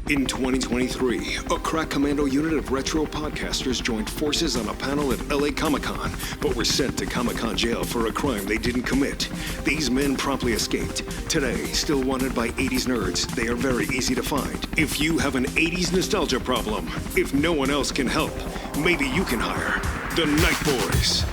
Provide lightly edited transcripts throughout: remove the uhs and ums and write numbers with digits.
In 2023, a crack commando unit of retro podcasters joined forces on a panel at LA Comic-Con, but were sent to Comic-Con jail for a crime they didn't commit. These men promptly escaped. Today, still wanted by 80s nerds, they are very easy to find. If you have an 80s nostalgia problem, if no one else can help, maybe you can hire the Night Boys.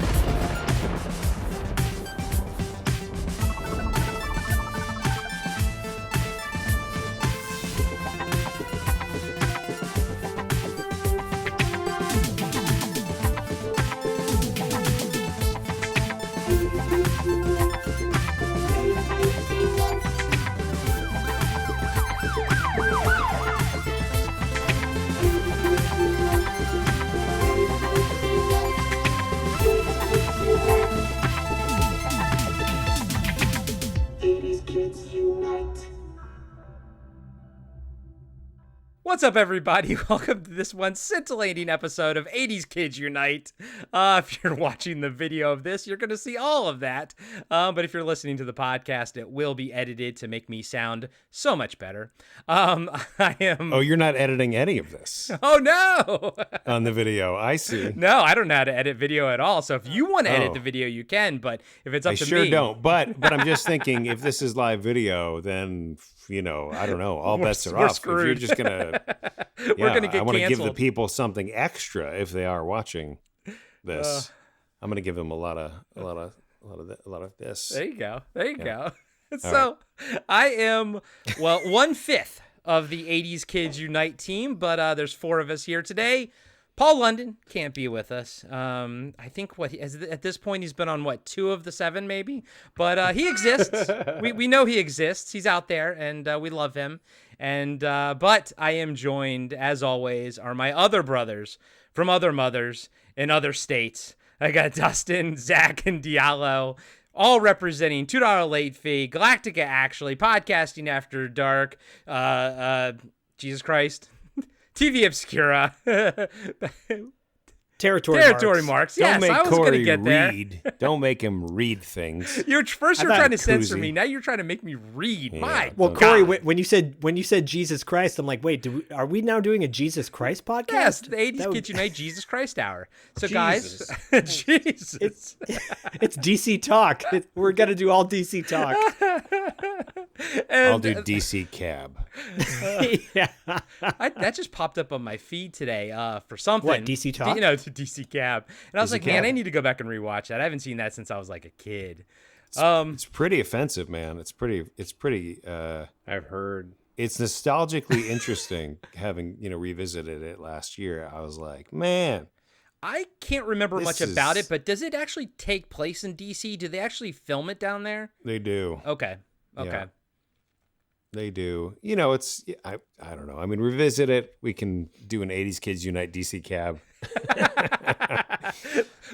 What's up, everybody? Welcome to this one scintillating episode of 80s Kids Unite. If you're watching the video of this, you're going to see all of that. But if you're listening to the podcast, it will be edited to make me sound so much better. I am... Oh, you're not editing any of this? Oh, no! On the video, I see. No, I don't know how to edit video at all. So if you want to edit the video, you can. But if it's up to me... I sure don't. But I'm just thinking, if this is live video, then... You know, I don't know. All bets are off. Screwed. If you're just gonna, we're gonna get I want to give the canceled. people something extra if they are watching this. I'm gonna give them a lot of this. There you go. There you go. So right. I am 1/5 of the 80s Kids Unite team, but there's 4 of us here today. Paul London can't be with us. I think at this point he's been on 2 of the 7 maybe, but he exists. we know he exists. He's out there, and we love him. And but I am joined, as always, are my other brothers from other mothers in other states. I got Dustin, Zach, and Diallo, all representing $2 late fee, Galactica Actually, Podcasting After Dark, Jesus Christ. TV Obscura. Territory marks. Don't Yes, make I was going to Corey get there. read. Don't make him read things. You're trying to censor koozie. me. Now you're trying to make me read. Yeah. My Well, God. Corey, when you said Jesus Christ, I'm like, wait, are we now doing a Jesus Christ podcast? Yes, the 80s Kids Unite Jesus Christ Hour. So Jesus. guys, Jesus. It's DC talk. We're gonna do all DC talk. I'll do DC Cab. Yeah. That just popped up on my feed today for something. What, DC Talk? To DC Cab. And I was DC like, Cab. man, I need to go back and rewatch that. I haven't seen that since I was like a kid. It's pretty offensive, man. It's pretty. I've heard. It's nostalgically interesting having revisited it last year. I was like, man. I can't remember much This about is- it, but does it actually take place in DC? Do they actually film it down there? They do. Okay. Yeah. They do. It's I don't know. I mean, revisit it. We can do an 80s Kids Unite DC Cab.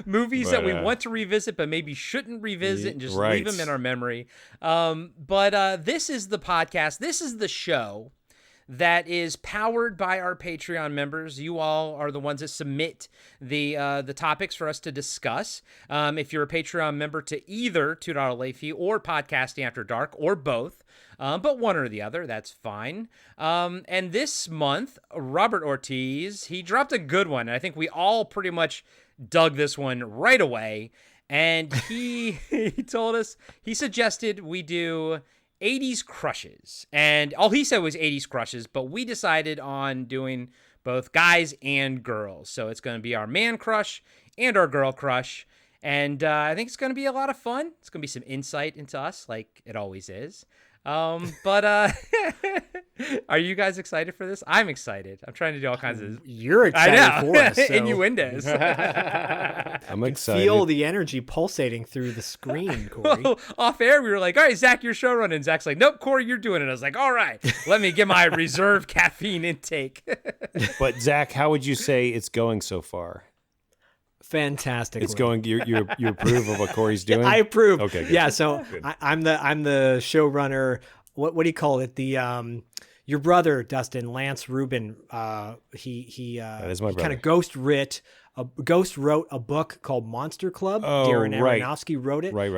Movies that we want to revisit, but maybe shouldn't revisit and just right. leave them in our memory. But this is the podcast. This is the show that is powered by our Patreon members. You all are the ones that submit the topics for us to discuss. If you're a Patreon member to either $2 late fee or Podcasting After Dark or both, but one or the other, that's fine. And this month, Robert Ortiz, he dropped a good one. I think we all pretty much dug this one right away. And he told us, he suggested we do 80s crushes. And all he said was 80s crushes, but we decided on doing both guys and girls. So it's going to be our man crush and our girl crush. And I think it's going to be a lot of fun. It's going to be some insight into us, like it always is. But are you guys excited for this? I'm excited. I'm trying to do all kinds of... You're excited for us. So Innuendos. I'm excited. feel the energy pulsating through the screen, Corey. Well, off air, we were like, all right, Zach, you're show running. Zach's like, nope, Corey, you're doing it. I was like, all right, let me get my reserve caffeine intake. But Zach, how would you say it's going so far? Fantastic. It's going. You approve of what Corey's doing? I approve. Okay. Good. Yeah. So I'm the showrunner. What do you call it? The your brother Dustin, Lance Rubin. He that is my brother. kind of ghost wrote a book called Monster Club. Darren right. Aronofsky wrote it. Right.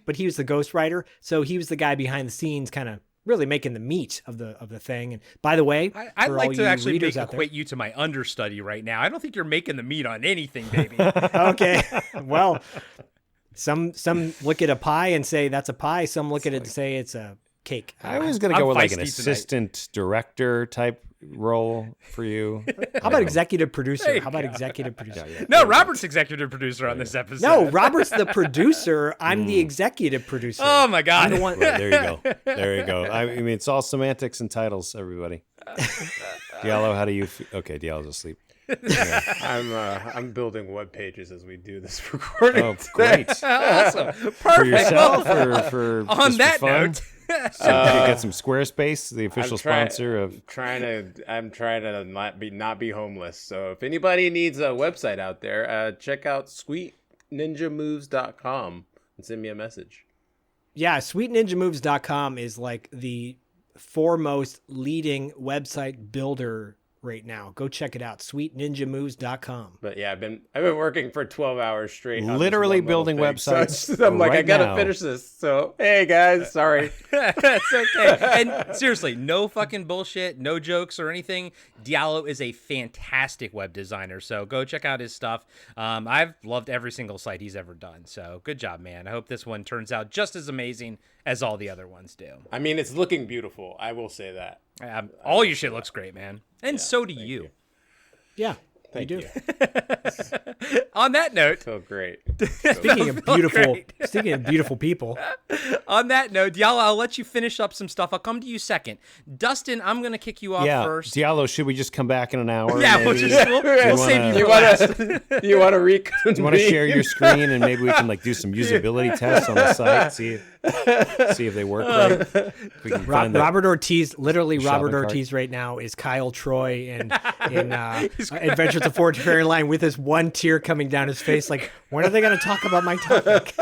But he was the ghost writer, so he was the guy behind the scenes, kind of really making the meat of the thing. And by the way, I'd for like all to you actually readers out equate you to my understudy right now. I don't think you're making the meat on anything, baby. there, okay, well, some look at a pie and say that's a pie. Some look at it and say it's a cake. I was going to I'm go with like an feisty tonight. assistant director type role for you. How about executive producer? How about executive producer? No, Robert's executive producer on this episode. No, Robert's the producer. I'm the executive producer. Oh my God. I'm the one. Right, there you go. There you go. I mean, it's all semantics and titles, everybody. Diallo, how do you feel? Okay, Diallo's asleep. I'm building web pages as we do this recording. Oh, great. Awesome. For Perfect. yourself Well, or for on just for that fun? note, So did you get some Squarespace, the official sponsor of? I'm trying to not be homeless. So if anybody needs a website out there, check out sweetninjamoves.com and send me a message. Yeah, sweetninjamoves.com is like the foremost leading website builder right now. Go check it out, sweetninjamoves.com. But yeah, I've been working for 12 hours straight. on this Literally one little building thing. websites So I'm like, I right gotta now. finish this. So hey guys, sorry. That's okay. And seriously, no fucking bullshit, no jokes or anything. Diallo is a fantastic web designer, so go check out his stuff. I've loved every single site he's ever done, so good job, man. I hope this one turns out just as amazing as all the other ones do. I mean, it's looking beautiful. I will say that. All your shit looks great, man. And so do you. Yeah, Thank you you. On that note, Feel great. Speaking of beautiful people, on that note, Diallo, I'll let you finish up some stuff. I'll come to you second. Dustin, I'm going to kick you off Yeah, first. Diallo, should we just come back in an hour? Yeah, maybe? we'll save you You for last. wanna you wanna reconvene? Do you want to share your screen and maybe we can like do some usability tests on the site, see if they work right. If we can find that- Robert Ortiz, literally shopping Robert cart. Ortiz right now is Kyle Troy in Adventures of Fortune Fairyline with this one tear coming down his face. Like, when are they going to talk about my topic?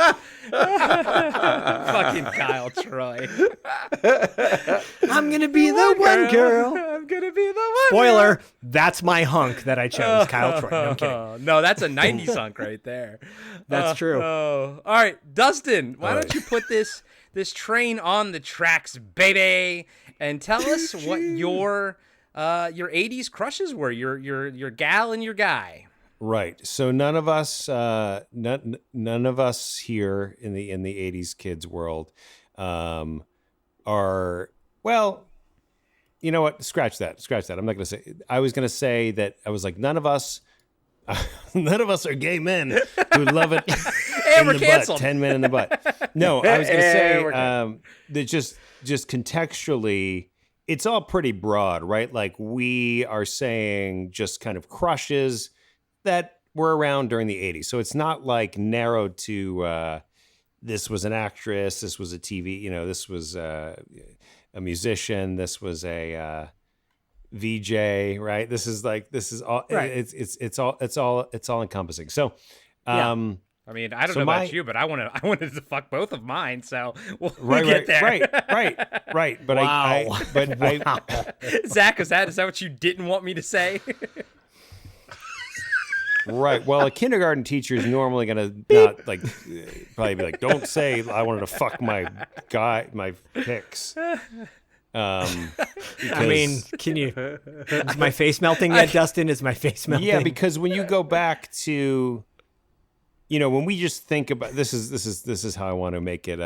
Fucking Kyle Troy. I'm going to be the one girl. I'm going to be the one. Spoiler, that's my hunk that I chose, Kyle Troy. No, I'm kidding. No, that's a 90s hunk right there. That's true. Oh. All right, Dustin, why don't you put this train on the tracks, baby, and tell us what your 80s crushes were, your gal and your guy. Right. So none of us here in the 80s kids world are, well, you know what? Scratch that. I'm not going to say, I was going to say that I was like, none of us are gay men who love it And in we're the canceled. butt, 10 men in the butt. No, I was going to say we're that just contextually, it's all pretty broad, right? Like we are saying just kind of crushes that were around during the 80s. So it's not like narrowed to this was an actress, this was a TV, this was a musician, this was a VJ, right? This is all Right. it's all encompassing. So I mean, I don't So know my- about you, but I wanted to fuck both of mine, so we'll right, get there. right. But Wow. Zach, is that what you didn't want me to say? Right. Well, a kindergarten teacher is normally going to not like probably be like, "Don't say I wanted to fuck my pics." I mean, can you? Is my face melting yet, Dustin? Is my face melting? Yeah, because when you go back to, when we just think about this is how I want to make it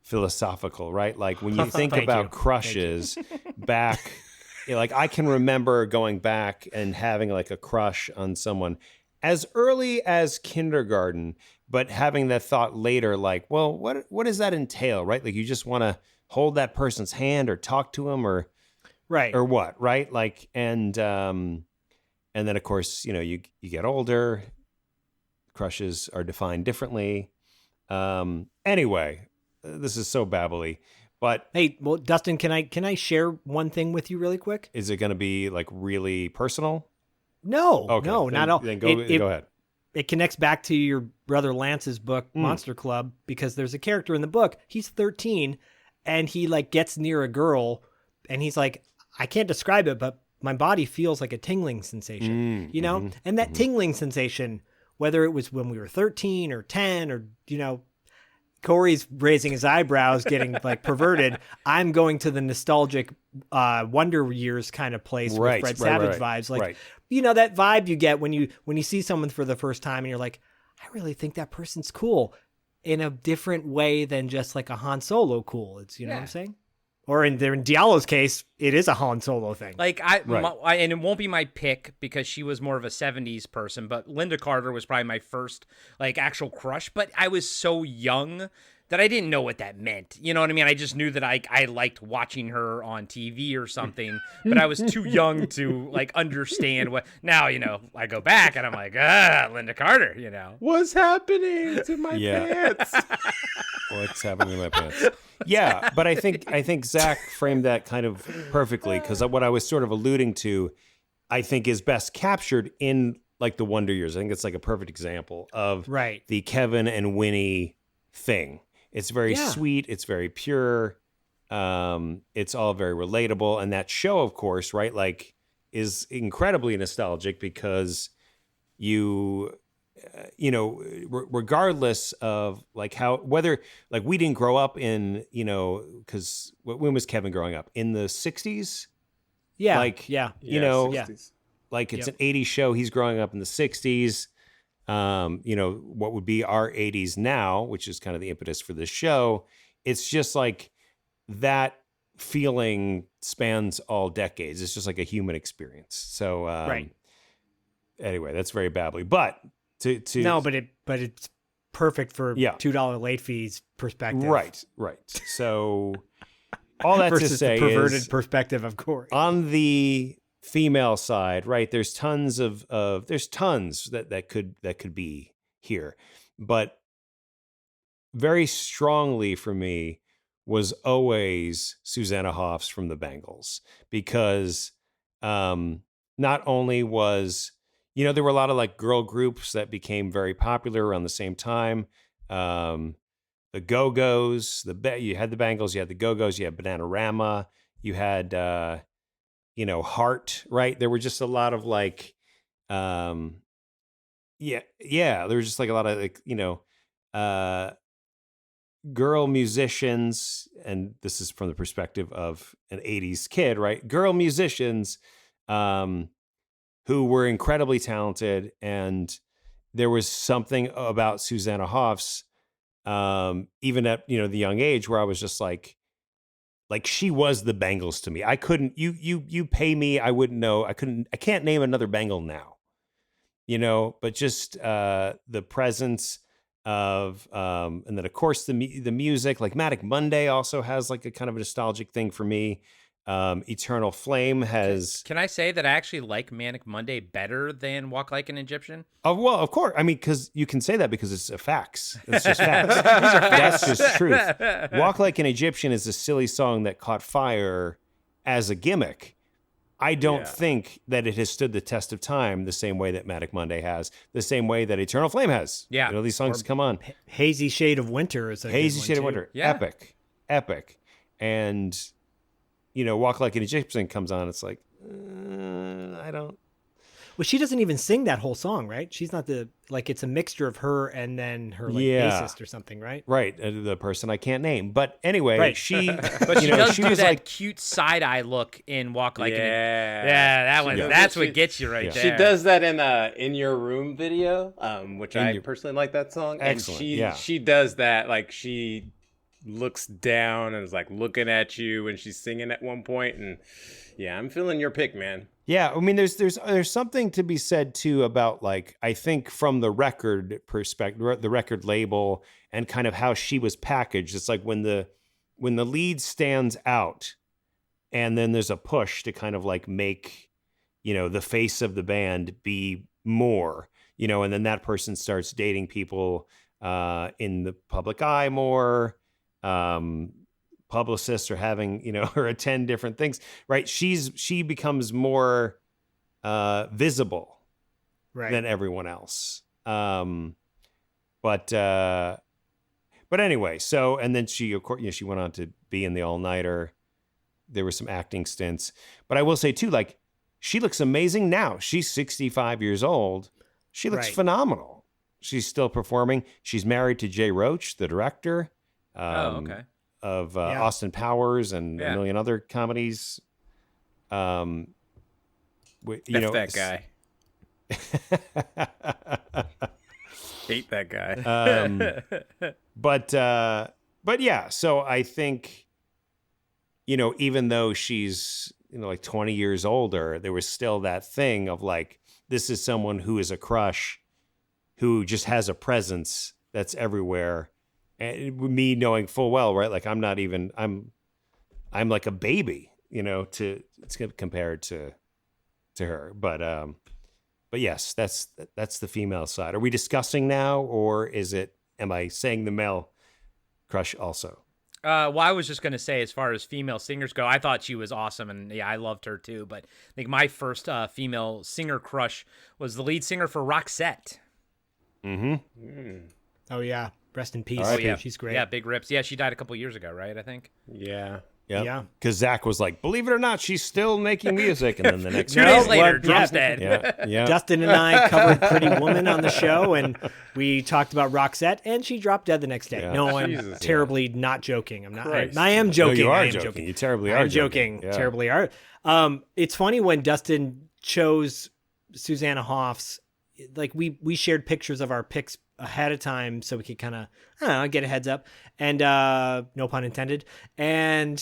philosophical, right? Like when you think Thank about you. crushes back. Like I can remember going back and having like a crush on someone as early as kindergarten, but having that thought later, like, well, what does that entail, right? Like you just want to hold that person's hand or talk to him or right. what, right? Like, and then of course, you get older, crushes are defined differently. Anyway, this is so babbly. But Hey, well, Dustin, can I share one thing with you really quick? is it going to be like really personal? No, Okay, no, then- not at all. Then go ahead. It connects back to your brother Lance's book, Monster Club, because there's a character in the book. He's 13, and he like gets near a girl, and he's like, I can't describe it, but my body feels like a tingling sensation, And that tingling sensation, whether it was when we were 13 or 10 or Corey's raising his eyebrows, getting like perverted. I'm going to the nostalgic Wonder Years kind of place with Fred Savage vibes. Like, you know, that vibe you get when you see someone for the first time and you're like, I really think that person's cool in a different way than just like a Han Solo cool. It's, you know what I'm saying? Or in Diallo's case, it is a Han Solo thing. Like and it won't be my pick because she was more of a 70s person, but Linda Carter was probably my first like actual crush, but I was so young that I didn't know what that meant. You know what I mean? I just knew that I liked watching her on TV or something, but I was too young to like understand what. Now, you know, I go back and I'm like, Linda Carter, you know. What's happening to my pants? What's happening to my pants? Yeah, but I think Zach framed that kind of perfectly, because what I was sort of alluding to, I think, is best captured in like the Wonder Years. I think it's like a perfect example of the Kevin and Winnie thing. It's very sweet. It's very pure. It's all very relatable. And that show, of course, right, like is incredibly nostalgic because you know, regardless of like whether like we didn't grow up in, you know, because when was Kevin growing up? In the 60s? Yeah. Like, you know, 60s. Like it's an 80s show. He's growing up in the 60s. You know, what would be our 80s now, which is kind of the impetus for this show. It's just like that feeling spans all decades. It's just like a human experience. So, anyway, that's very babbly, but no, but it's perfect for $2 late fees perspective. Right. So all that versus to say the perverted is perspective of Corey. On the female side, right? There's tons there's tons that could be here, but very strongly for me was always Susanna Hoffs from the Bangles, because not only was, you know, there were a lot of like girl groups that became very popular around the same time. The Go-Go's, you had the Bangles, you had the Go-Go's, you had Bananarama, you had you know, Heart, right? There were just a lot of like, there was just like a lot of like, you know, girl musicians, and this is from the perspective of an 80s kid, right? Girl musicians who were incredibly talented, and there was something about Susanna Hoffs, even at, you know, the young age, where I was just like she was the Bangles to me. I couldn't, you pay me, I wouldn't know. I can't name another Bangle now, you know, but just the presence of, and then of course the music, like Manic Monday also has like a kind of a nostalgic thing for me. Eternal Flame has. Can I say that I actually like Manic Monday better than Walk Like an Egyptian? Oh, well, of course. I mean, because you can say that because it's facts. It's just facts. These are facts. That's just truth. Walk Like an Egyptian is a silly song that caught fire as a gimmick. I don't think that it has stood the test of time the same way that Manic Monday has, the same way that Eternal Flame has. Yeah. You know, these songs come on. Hazy Shade of Winter is a Hazy good Shade one of too. Winter. Yeah. Epic. And, you know, Walk Like an Egyptian comes on. It's like, I don't. Well, she doesn't even sing that whole song, right? She's not it's a mixture of her and then her bassist or something, right? Right. The person I can't name. But anyway, but she does do was that like cute side eye look in Walk Like that one. That's what gets you right there. She does that in Your Room video, which I personally like that song. Excellent. And she does that, like she looks down and is like looking at you and she's singing at one point, and I'm feeling your pick, man. Yeah, I mean, there's something to be said too about, like, I think from the record perspective, the record label, and kind of how she was packaged. It's like when the lead stands out, and then there's a push to kind of like make, you know, the face of the band be more, you know, and then that person starts dating people in the public eye more. Publicists are having, you know, her attend different things, right? She becomes more visible than everyone else. But anyway, so, and then she, of course, you know, she went on to be in the All Nighter. There were some acting stints, but I will say too, like, she looks amazing now. She's 65 years old. She looks phenomenal. She's still performing. She's married to Jay Roach, the director. Okay. Of Austin Powers and a million other comedies. That guy. Hate that guy. But yeah, so I think, even though she's, like 20 years older, there was still that thing of like, this is someone who is a crush, who just has a presence that's everywhere. And me knowing full well, right? Like I'm like a baby, compared to her. But yes, that's the female side. Are we discussing now, or am I saying the male crush also? Well, I was just going to say, as far as female singers go, I thought she was awesome, and yeah, I loved her too. But I think my first female singer crush was the lead singer for Roxette. Oh yeah, rest in peace. Oh, yeah, she's great. Yeah, big rips. Yeah, she died a couple years ago, right? I think. Yeah. Yep. Yeah. Because Zach was like, believe it or not, she's still making music. And then the next 2 days later, drops dead. Yeah. Dustin and I covered Pretty Woman on the show, and we talked about Roxette, and she dropped dead the next day. Yeah. No, I'm Jesus, terribly not joking. I'm not. Christ. I am joking. No, you are I am joking. joking. You terribly I'm are joking. Yeah. Terribly are. It's funny when Dustin chose Susanna Hoffs. Like we shared pictures of our picks ahead of time so we could kind of get a heads up, and no pun intended. And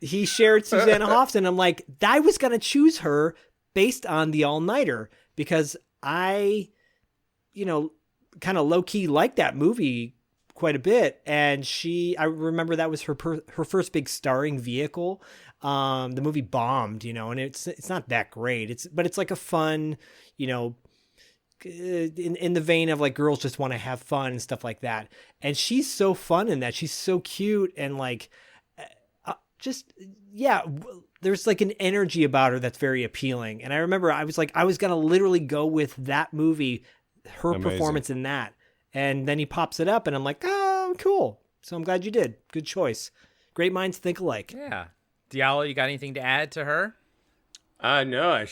he shared Susanna Hoffs, and I'm like, I was gonna choose her based on the All Nighter because I, kind of low key like that movie quite a bit, and I remember that was her first big starring vehicle. The movie bombed, and it's not that great. But it's like a fun, in the vein of like girls just want to have fun and stuff like that. And she's so fun in that. She's so cute and like, there's like an energy about her that's very appealing. And I remember I was going to literally go with that movie, her Amazing. performance in that. And then he pops it up and I'm like, oh, cool. So I'm glad you did. Good choice. Great minds think alike. Yeah. Diallo, you got anything to add to her? No,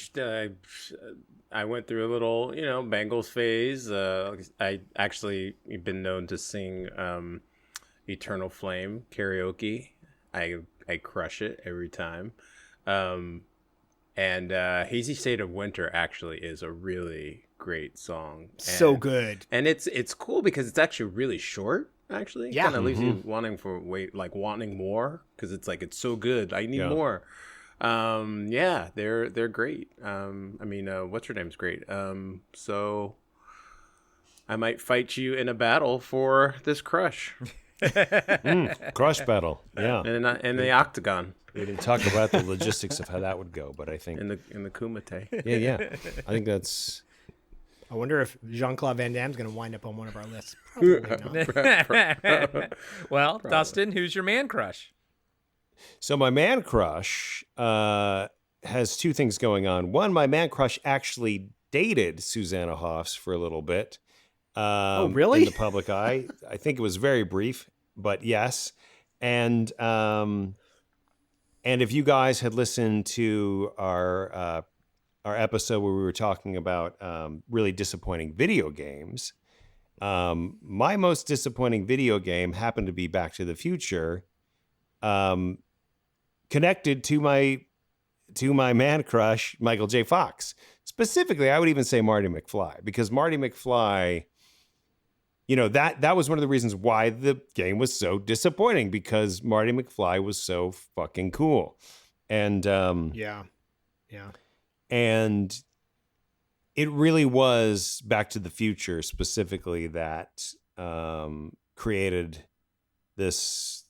I went through a little, Bengals phase. I actually been known to sing Eternal Flame karaoke. I crush it every time. And Hazy State of Winter actually is a really great song. So good. And it's cool because it's actually really short. Actually, yeah, kind of leaves you wanting more because it's like it's so good. I need more. They're great. What's her name's great. So I might fight you in a battle for this crush. Crush battle. Yeah. in the octagon. We didn't talk about the logistics of how that would go, but I think in the Kumite. Yeah. I think that's. I wonder if Jean-Claude Van Damme's going to wind up on one of our lists. Probably not. Well, Dustin, who's your man crush? So my man crush has two things going on. One, my man crush actually dated Susanna Hoffs for a little bit. Oh, really? In the public eye. I think it was very brief, but yes. And if you guys had listened to our episode where we were talking about really disappointing video games, my most disappointing video game happened to be Back to the Future, connected to my man crush, Michael J. Fox. Specifically, I would even say Marty McFly, because Marty McFly, that was one of the reasons why the game was so disappointing, because Marty McFly was so fucking cool. And Yeah. And it really was Back to the Future specifically that created this,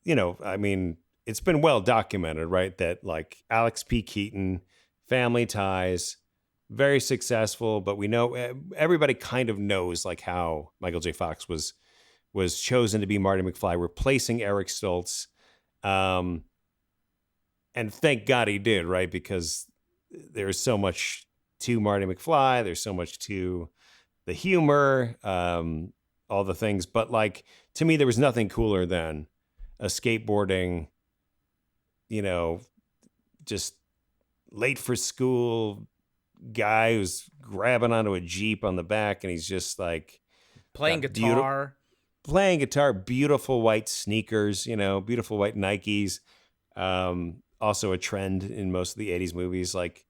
it's been well documented, right? That like Alex P. Keaton, Family Ties, very successful, but we know everybody kind of knows like how Michael J. Fox was chosen to be Marty McFly, replacing Eric Stoltz. And thank God he did, right? Because there's so much to Marty McFly. There's so much to the humor, all the things. But like, to me, there was nothing cooler than a skateboarding, just late for school, guy who's grabbing onto a Jeep on the back, and he's just like Playing got guitar. playing guitar, beautiful white sneakers, beautiful white Nikes. Also a trend in most of the 80s movies, like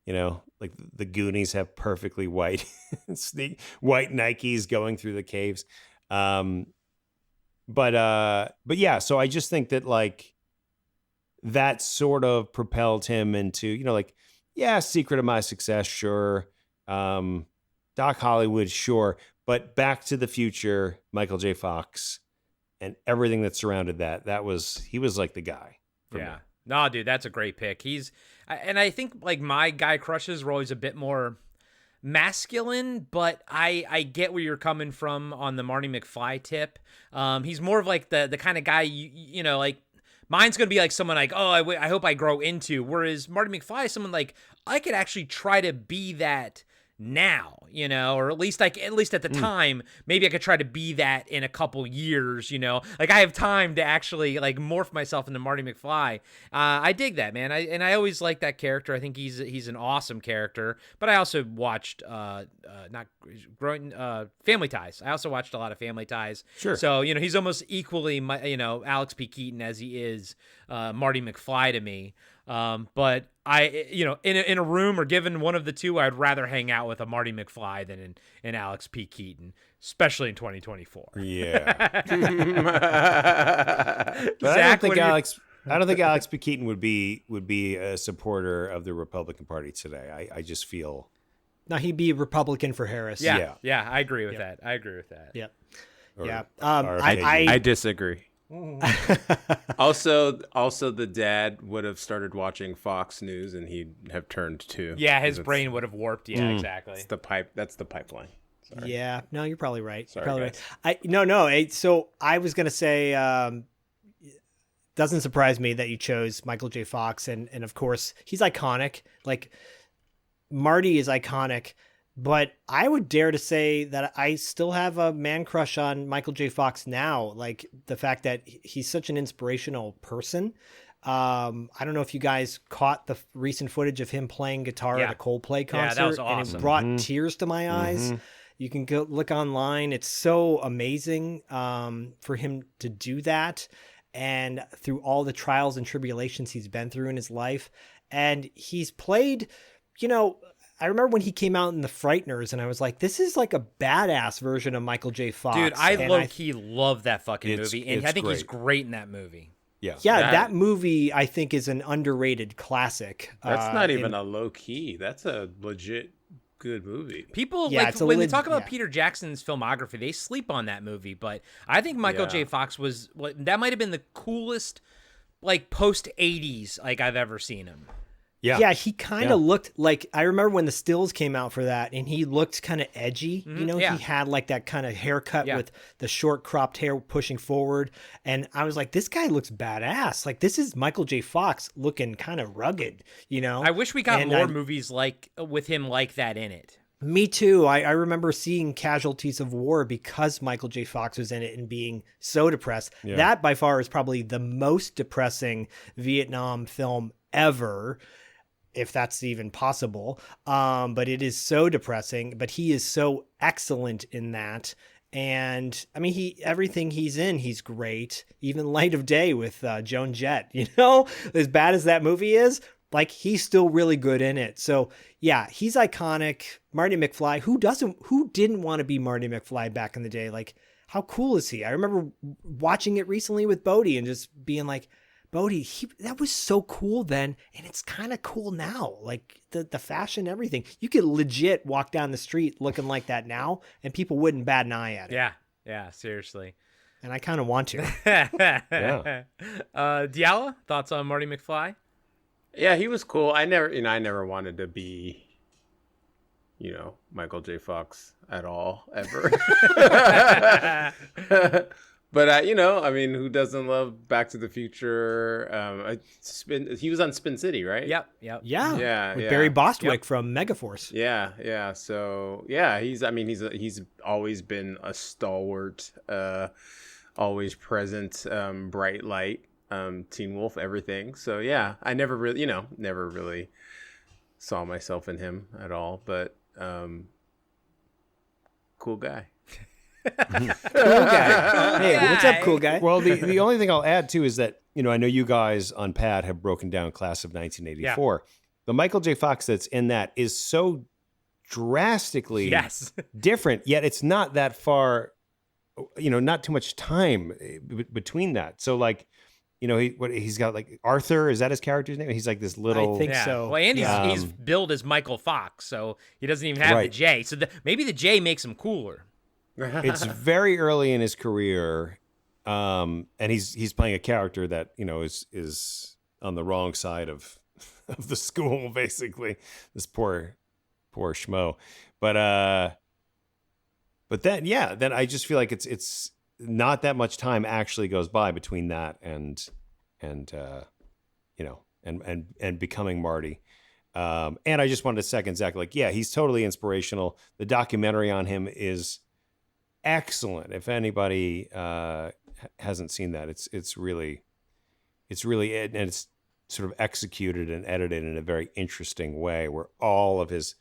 the Goonies have perfectly white white Nikes going through the caves. But yeah, so I just think that like that sort of propelled him into, Secret of My Success, sure. Doc Hollywood, sure. But Back to the Future, Michael J. Fox, and everything that surrounded he was like the guy. Yeah. No, dude, that's a great pick. And I think like my guy crushes were always a bit more masculine, but I get where you're coming from on the Marty McFly tip. He's more of like the kind of guy, like mine's going to be like someone like, oh, I hope I grow into. Whereas Marty McFly is someone like, I could actually try to be that now, or at least at the time, maybe I could try to be that in a couple years, like I have time to actually like morph myself into Marty McFly. I dig that, man. I always like that character. I think he's an awesome character, but I also watched Family Ties. I also watched a lot of Family Ties. Sure. So, he's almost equally Alex P. Keaton as he is Marty McFly to me. But I, in a room or given one of the two, I'd rather hang out with a Marty McFly than in Alex P. Keaton, especially in 2024. Yeah. But Zach, I don't think Alex P. Keaton would be a supporter of the Republican Party today. I just feel. No, he'd be Republican for Harris. Yeah, I agree with that. Yeah. Or- Yeah. I disagree. Also, the dad would have started watching Fox News, and he'd have turned too. Yeah, his brain would have warped. Yeah, exactly. That's the pipeline. Sorry. Yeah, no, you're probably right. Sorry, probably guys. right. So I was gonna say, doesn't surprise me that you chose Michael J. Fox, and of course he's iconic. Like Marty is iconic, but I would dare to say that I still have a man crush on Michael J. Fox now. Like the fact that he's such an inspirational person. I don't know if you guys caught the recent footage of him playing guitar at a Coldplay concert. Yeah, that was And awesome. it brought tears to my eyes. You can go look online. It's so amazing for him to do that. And through all the trials and tribulations he's been through in his life. And he's played, I remember when he came out in The Frighteners, and I was like, this is like a badass version of Michael J. Fox. Dude, I low-key love that fucking It's- movie, and it's I think he's great. great in that movie. Yeah. Yeah, that movie, I think, is an underrated classic. That's not even in- a low key. That's a legit good movie. People Yeah, like it's a when they lit- talk about yeah. Peter Jackson's filmography, they sleep on that movie. But I think Michael Yeah. J. Fox that might have been the coolest, like post '80s, like I've ever seen him. Yeah, he kind of looked like, I remember when the stills came out for that, and he looked kind of edgy. yeah. He had like that kind of haircut with the short cropped hair pushing forward. And I was like, this guy looks badass. Like, this is Michael J. Fox looking kind of rugged, I wish we got And more movies like with him like that in it. Me too. I remember seeing Casualties of War because Michael J. Fox was in it and being so depressed. Yeah. That by far is probably the most depressing Vietnam film ever, if that's even possible. But it is so depressing, but he is so excellent in that. And I mean, everything he's in, he's great. Even Light of Day with Joan Jett, as bad as that movie is, like he's still really good in it. So yeah, he's iconic. Marty McFly, who didn't want to be Marty McFly back in the day? Like, how cool is he? I remember watching it recently with Bodie and just being like, Bodie, that was so cool then, and it's kind of cool now. Like the fashion, everything. You could legit walk down the street looking like that now, and people wouldn't bat an eye at it. Yeah, seriously. And I kind of want to. Diala, thoughts on Marty McFly? Yeah, he was cool. I never wanted to be, Michael J. Fox at all, ever. But who doesn't love Back to the Future? He was on Spin City, right? Yep. Yeah, with Barry Bostwick from Megaforce. Yeah. So yeah, he's always been a stalwart, always present, bright light, Teen Wolf, everything. So yeah, I never really saw myself in him at all, but cool guy. Cool guy. Hey, what's up, cool guy? Well, the only thing I'll add too is that, I know you guys on Pad have broken down Class of 1984. The Michael J. Fox that's in that is so drastically different, yet it's not that far, not too much time between that. So like, he's got like Arthur, is that his character's name? He's like this little. I think so. Well, and he's billed as Michael Fox, so he doesn't even have the J. So maybe the J makes him cooler. It's very early in his career, and he's playing a character that is on the wrong side of the school, basically. This poor schmo. But then I just feel like it's not that much time actually goes by between that and becoming Marty. And I just wanted to second Zach, like, yeah, he's totally inspirational. The documentary on him is excellent. If anybody hasn't seen that, it's really and it's sort of executed and edited in a very interesting way, where all of his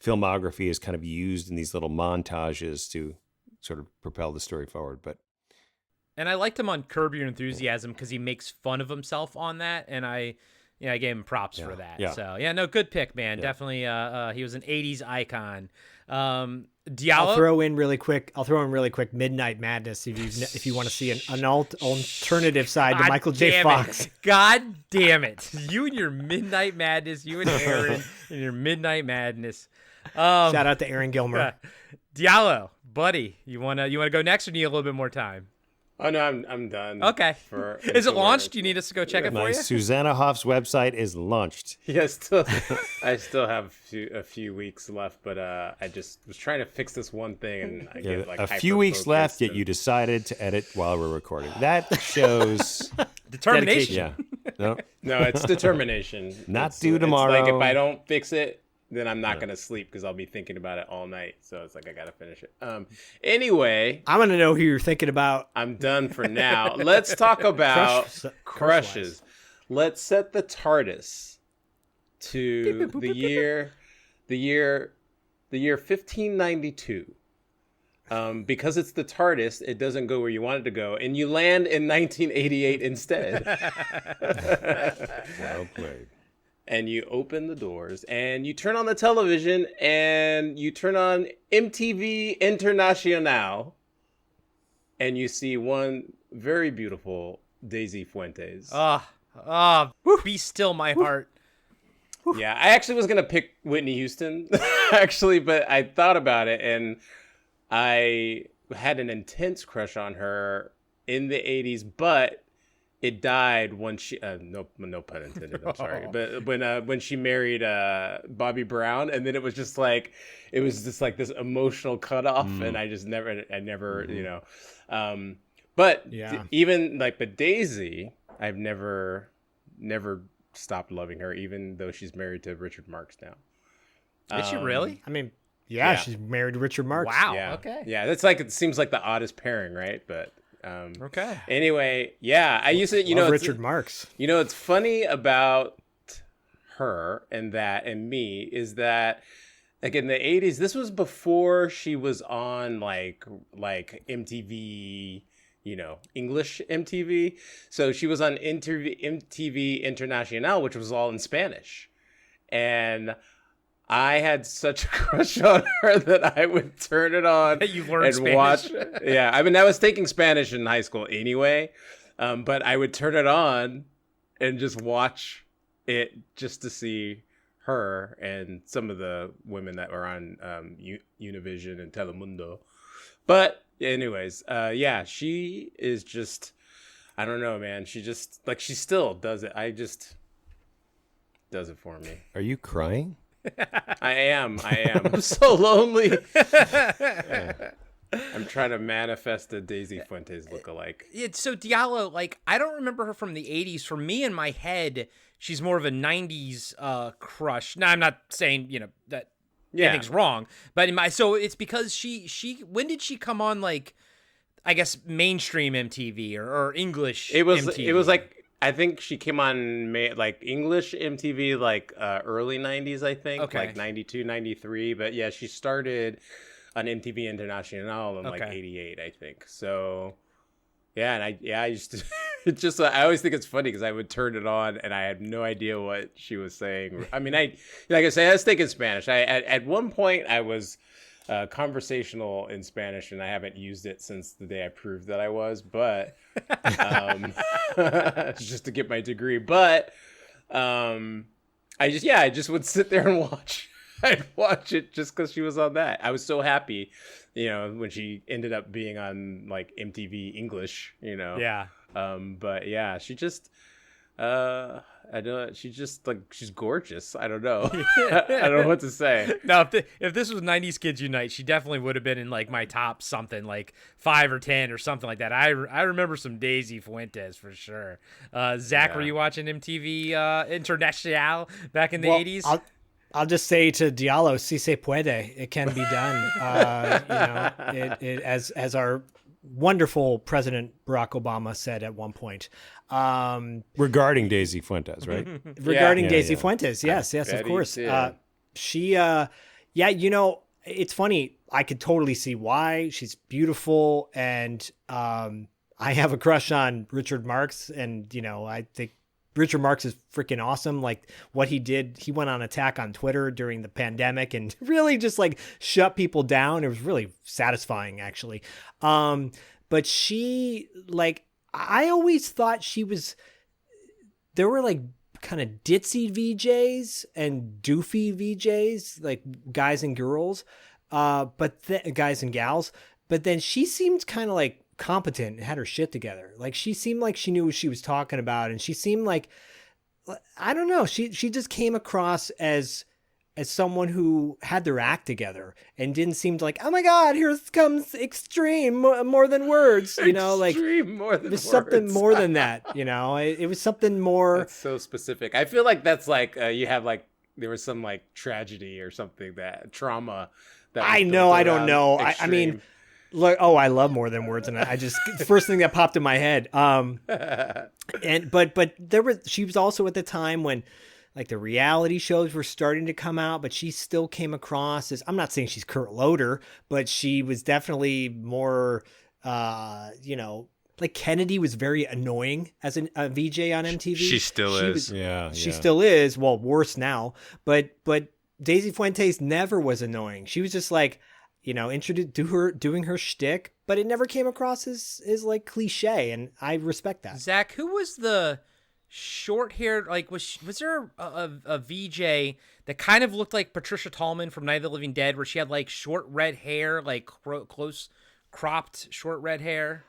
filmography is kind of used in these little montages to sort of propel the story forward. And I liked him on Curb Your Enthusiasm because he makes fun of himself on that, and I gave him props for that. Yeah. So good pick, man. Yeah. Definitely, he was an '80s icon. Diallo. I'll throw in really quick. Midnight Madness if you want to see an alternative side to Michael J. Fox. God damn it! You and your Midnight Madness. You and Aaron and your Midnight Madness. Shout out to Aaron Gilmer. Diallo, buddy, you wanna go next, or need a little bit more time? Oh no, I'm done. Okay. Is it launched? Do you need us to go check it for you? Susanna Hoff's website is launched. Yeah, I still have a few weeks left, but I just was trying to fix this one thing, and I get like a few weeks left, yet you decided to edit while we're recording. That shows determination. Yeah. No, it's determination. Not due tomorrow. It's like if I don't fix it, then I'm not going to sleep because I'll be thinking about it all night. So it's like I got to finish it. Anyway. I want to know who you're thinking about. I'm done for now. Let's talk about crushes. Let's set the TARDIS to the year 1592. Because it's the TARDIS, it doesn't go where you want it to go, and you land in 1988 instead. Well played. And you open the doors and you turn on the television and you turn on MTV Internacional and you see one very beautiful Daisy Fuentes. Be still my heart. Yeah, I actually was going to pick Whitney Houston, actually, but I thought about it and I had an intense crush on her in the 80s, but it died when she no pun intended, I'm sorry, but when she married Bobby Brown, and then it was just this emotional cutoff, and I never but even like the Daisy, I've never stopped loving her, even though she's married to Richard Marx now. Is she really? I mean, yeah, she's married to Richard Marx. Wow. Yeah. Okay. Yeah, that's like, it seems like the oddest pairing, right? But okay. Anyway, yeah, I used to, Richard Marx. It's funny about her and me is that, like, in the 80s, this was before she was on like MTV, English MTV. So she was on MTV Internacional, which was all in Spanish. And I had such a crush on her that I would turn it on and Spanish. watch. Yeah, I mean, I was taking Spanish in high school anyway, but I would turn it on and just watch it just to see her and some of the women that were on Univision and Telemundo. But anyways, she is just, I don't know, man. She just, like, she still does it. Does it for me. Are you crying? I am. I'm so lonely. I'm trying to manifest a Daisy Fuentes lookalike. So Diallo, like, I don't remember her from the 80s. For me, in my head, she's more of a 90s crush. Now, I'm not saying, that anything's wrong, but so it's because she when did she come on, like, I guess mainstream MTV or English MTV? It was like I think she came on like English MTV like early 90s, I think, Okay. like 92, 93. But yeah, she started on MTV International in like Okay. 88, I think. So yeah, and I used to it's just I always think it's funny because I would turn it on and I had no idea what she was saying. I mean, like I say, I was thinking Spanish. At one point I was conversational in Spanish, and I haven't used it since the day I proved that I was, but just to get my degree. But I just would sit there and watch. I'd watch it just because she was on that. I was so happy, when she ended up being on like MTV English, Yeah. But yeah, she just I don't. She's just like she's gorgeous. I don't know. I don't know what to say. No, if this was 90s Kids Unite, she definitely would have been in like my top something, like 5 or 10 or something like that. I remember some Daisy Fuentes for sure. Zach, were you watching MTV International back in the 80s? I'll just say to Diallo, si se puede, it can be done. As our wonderful President Barack Obama said at one point. Regarding Daisy Fuentes, right? Regarding Daisy yeah. Fuentes, yes, of Betty, course. yeah. It's funny. I could totally see why. She's beautiful, and I have a crush on Richard Marx, and I think Richard Marx is freaking awesome. Like what he did, he went on attack on Twitter during the pandemic and really just like shut people down. It was really satisfying, actually. But she, like, I always thought there were like kind of ditzy VJs and doofy VJs, like guys and girls, guys and gals. But then she seemed kind of like competent and had her shit together. Like she seemed like she knew what she was talking about, and she seemed like, I don't know, she just came across as someone who had their act together and didn't seem like, oh my God, here comes extreme more than words, Extreme more than there's words. something more than that, it was something more. That's so specific. I feel like that's like you have like there was some like tragedy or something, that trauma. That was I built know, I don't around know. I extreme. mean, look, I love more than words, and I just first thing that popped in my head. But she was also at the time when like the reality shows were starting to come out, but she still came across as, I'm not saying she's Kurt Loder, but she was definitely more, like Kennedy was very annoying as a VJ on MTV. She still is. She still is. Well, worse now, but Daisy Fuentes never was annoying. She was just like, doing her shtick, but it never came across as like cliche, and I respect that. Zach, who was the short haired, like was there a VJ that kind of looked like Patricia Tallman from Night of the Living Dead, where she had like short red hair, like close cropped short red hair?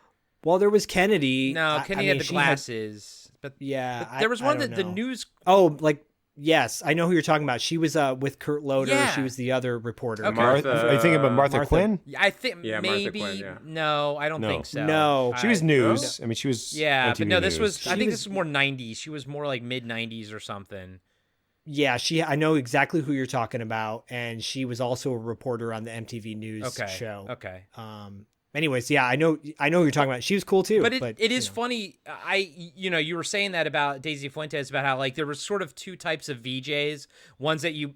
Well, there was Kennedy. No, Kennedy had the glasses. But there was one that the news. Oh, like, yes, I know who you're talking about. She was with Kurt Loder. Yeah. She was the other reporter. Okay. Are you thinking about Martha Quinn? I think Yeah, Martha maybe. Quinn, yeah. No, I don't think so. No. She was news. I mean, she was. Yeah, MTV but no, this News. was. I think this was more 90s. She was more like mid 90s or something. Yeah, I know exactly who you're talking about, and she was also a reporter on the MTV News show. Okay. Anyways, yeah, I know who you're talking about. She was cool too. But it is funny. You were saying that about Daisy Fuentes, about how like there were sort of two types of VJs, ones that you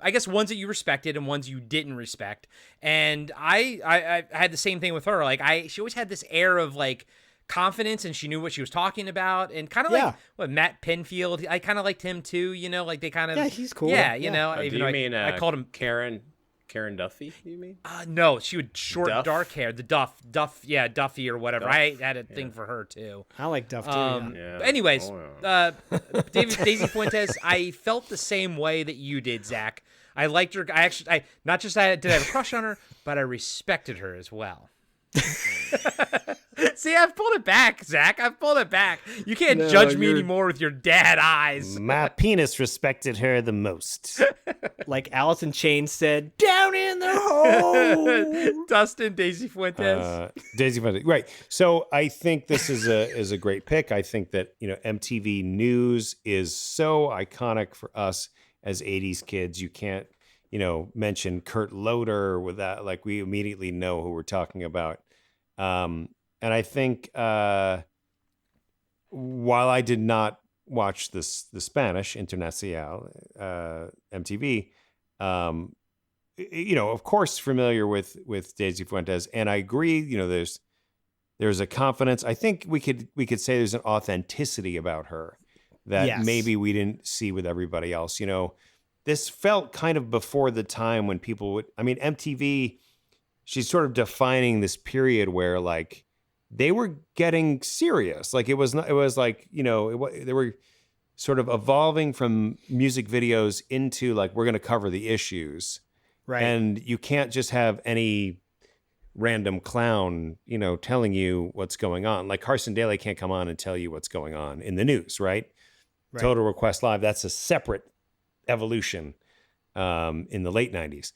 respected and ones you didn't respect. And I had the same thing with her. Like she always had this air of like confidence, and she knew what she was talking about, and kind of like Matt Penfield. I kind of liked him too. Like they kind of he's cool. Yeah, Do you mean I called him Karen Duffy? You mean? No, she would short Duff? dark hair. The Duffy or whatever. Duff? I had a thing for her too. I like Duff too. Yeah. But anyways, Oh, yeah. Daisy Fuentes, I felt the same way that you did, Zach. I liked her. I not just did I have a crush on her, but I respected her as well. See, I've pulled it back, Zach. I've pulled it back. You can't judge me anymore with your dad eyes. My penis respected her the most. Like Alice in Chains said, "Down in the hole." Dustin, Daisy Fuentes. Daisy Fuentes, right? So I think this is a great pick. I think that MTV News is so iconic for us as '80s kids. You can't mention Kurt Loder without, like, we immediately know who we're talking about. And I think while I did not watch the Spanish Internacional, MTV, of course familiar with Daisy Fuentes, and I agree. There's a confidence. I think we could say there's an authenticity about her that Yes. maybe we didn't see with everybody else. This felt kind of before the time when people would. I mean, MTV. She's sort of defining this period where like they were getting serious. Like it was not. It was like they were sort of evolving from music videos into like we're going to cover the issues. Right. And you can't just have any random clown, telling you what's going on. Like Carson Daly can't come on and tell you what's going on in the news, right? Total Request Live, that's a separate evolution in the late 90s.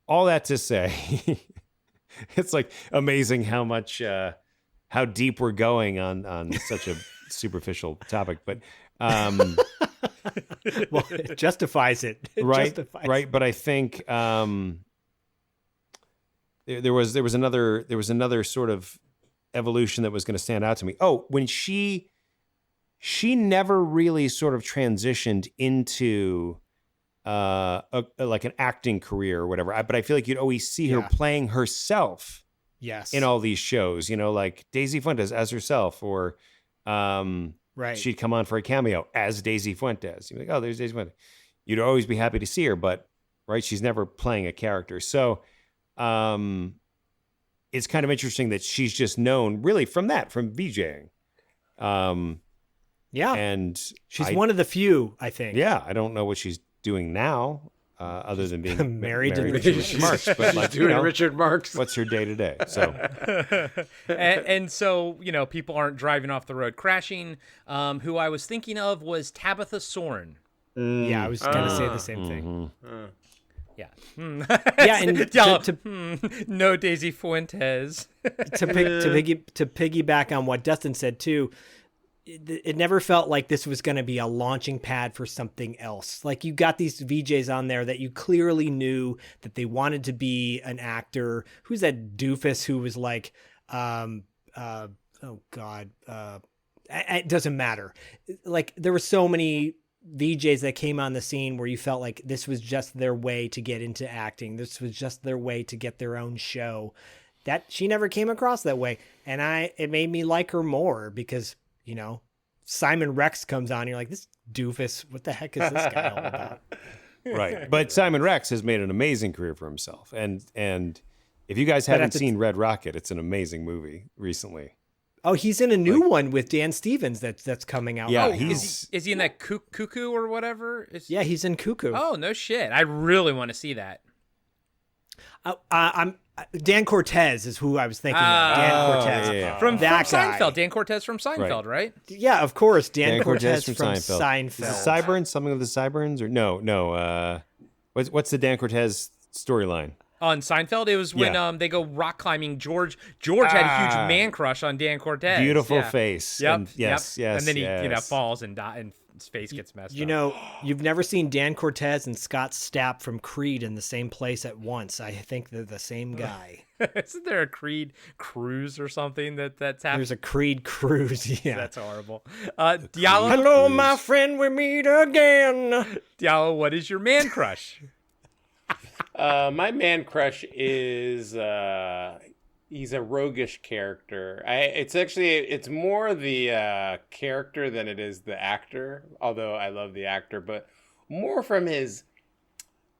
All that to say, it's like amazing how much, how deep we're going on such a superficial topic. But well, it justifies it. Right. But I think there was another sort of evolution that was going to stand out to me. Oh, when she never really sort of transitioned into like an acting career or whatever. But I feel like you'd always see her playing herself. Yes. In all these shows, like Daisy Fuentes as herself, or right. she'd come on for a cameo as Daisy Fuentes. You're like, oh, there's Daisy Fuentes. You'd always be happy to see her, but right, she's never playing a character. So it's kind of interesting that she's just known really from VJing. Yeah. And she's one of the few, I think. Yeah. I don't know what she's doing now, other than being married to Richard Marx. But like, doing Richard Marx. What's her day to day? So, and so, people aren't driving off the road crashing. Who I was thinking of was Tabitha Soren. Yeah, I was going to say the same thing. Yeah. Yeah, and no Daisy Fuentes. to piggyback on what Dustin said too, it never felt like this was going to be a launching pad for something else. Like you got these VJs on there that you clearly knew that they wanted to be an actor. Who's that doofus who was like, oh God, it doesn't matter. Like there were so many VJs that came on the scene where you felt like this was just their way to get into acting. This was just their way to get their own show. That she never came across that way. And it made me like her more because, Simon Rex comes on. And you're like, this doofus, what the heck is this guy all about? Right. But Simon Rex has made an amazing career for himself. And if you guys haven't seen Red Rocket, it's an amazing movie recently. Oh, he's in a new one with Dan Stevens that's coming out. Yeah, is he in that Cuckoo or whatever? Yeah, he's in Cuckoo. Oh, no shit. I really want to see that. I'm Dan Cortez is who I was thinking of. Dan Cortez. Yeah. From that Seinfeld. guy. Dan Cortez from Seinfeld, right? Yeah, of course. Dan Cortez from from Seinfeld. Seinfeld. Is it Sideburns? Something of the Sideburns? Or no. What's the Dan Cortez storyline? On Seinfeld, it was when they go rock climbing. George had a huge man crush on Dan Cortez. Beautiful face. Yep. And yes. And then he falls and and his face gets messed up. You've never seen Dan Cortez and Scott Stapp from Creed in the same place at once. I think they're the same guy. Isn't there a Creed cruise or something that's happening? There's a Creed cruise. Yeah, that's horrible. Diallo, hello, my friend. We meet again. Diallo, what is your man crush? My man crush is he's a roguish character. It's more the character than it is the actor. Although I love the actor, but more from his.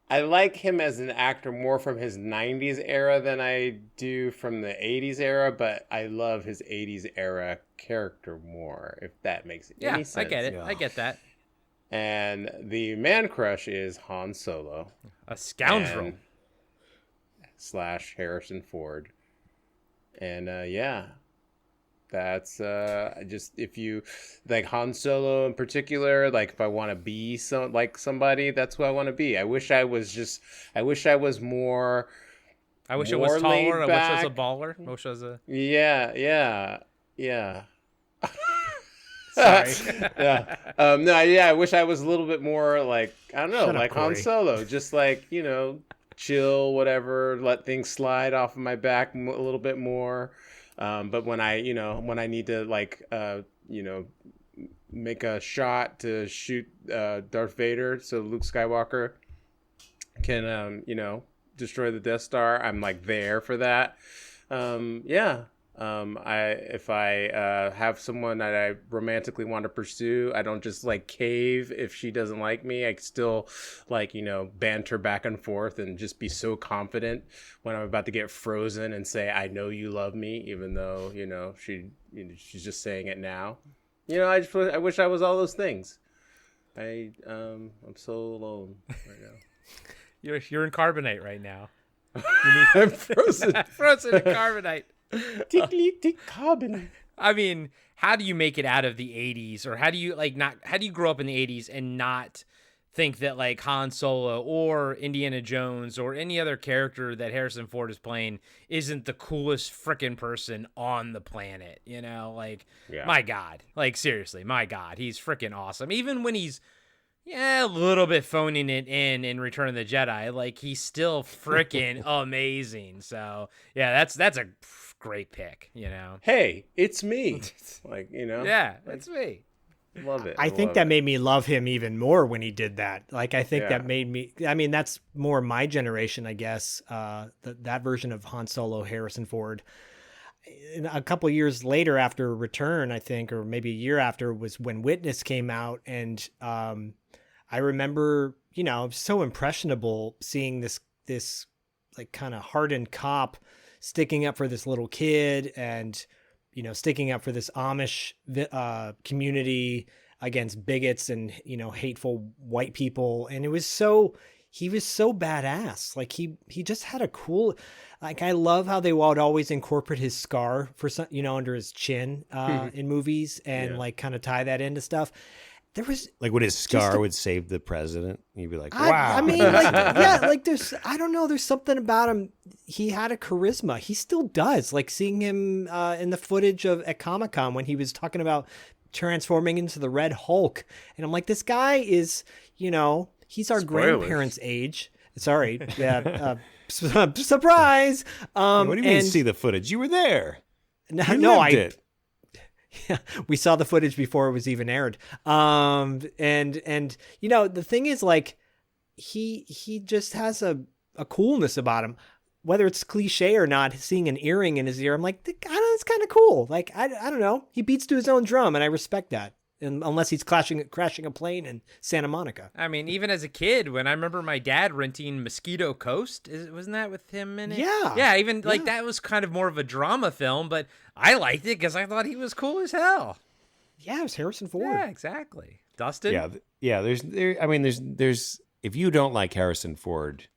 I like him as an actor more from his 90s era than I do from the 80s era, but I love his 80s era character more, if that makes any sense. Yeah, I get it. Yeah. I get that. And the man crush is Han Solo. A scoundrel. / Harrison Ford. And that's just if you like Han Solo in particular, like if I want to be somebody, that's who I want to be. I wish I was more. I wish it was taller. I wish I was a back. baller. I wish I was a. Yeah. Sorry. Yeah. I wish I was a little bit more like, I don't know, Shut up, like Han Corey. Solo, just like, chill, whatever, let things slide off of my back a little bit more. But when I need to like, make a shot to shoot Darth Vader so Luke Skywalker can, destroy the Death Star, I'm like there for that. If I have someone that I romantically want to pursue, I don't just like cave if she doesn't like me. I still banter back and forth and just be so confident when I'm about to get frozen and say, I know you love me, even though, she's just saying it now. I wish I was all those things. I'm so alone right now. You're in carbonite right now. I'm frozen. Frozen in carbonite. Tick carbonite. I mean, how do you make it out of the 80s, or how do you grow up in the 80s and not think that like Han Solo or Indiana Jones or any other character that Harrison Ford is playing isn't the coolest frickin' person on the planet? My God, like seriously, my God, he's frickin' awesome. Even when he's a little bit phoning it in Return of the Jedi, like he's still frickin' amazing. So yeah, that's a great pick. Hey, it's me. Yeah, it's me. Love it. I think that made me love him even more when he did that. Like, I think that made me, that's more my generation, I guess. That version of Han Solo, Harrison Ford. And a couple years later after Return, I think, or maybe a year after, was when Witness came out. And I remember, so impressionable seeing this like kind of hardened cop sticking up for this little kid and, sticking up for this Amish community against bigots and, hateful white people. And he was so badass. Like he just had a cool, like, I love how they would always incorporate his scar for some, under his chin in movies and like kind of tie that into stuff. There was like when his scar would save the president. You'd be like, wow. I don't know. There's something about him. He had a charisma. He still does. Like seeing him in the footage at Comic-Con when he was talking about transforming into the Red Hulk. And I'm like, this guy is, he's our grandparents' age. Sorry. Yeah. Surprise. What do you mean see the footage? You were there. It. Yeah, we saw the footage before it was even aired. And the thing is, like, he just has a coolness about him, whether it's cliche or not. Seeing an earring in his ear, I'm like, it's kind of cool. Like, I don't know. He beats to his own drum, and I respect that. And unless he's crashing a plane in Santa Monica. I mean, even as a kid, when I remember my dad renting Mosquito Coast, wasn't that with him in it? Yeah. Yeah, that was kind of more of a drama film, but I liked it because I thought he was cool as hell. Yeah, it was Harrison Ford. Yeah, exactly. Dustin? Yeah. There's if you don't like Harrison Ford,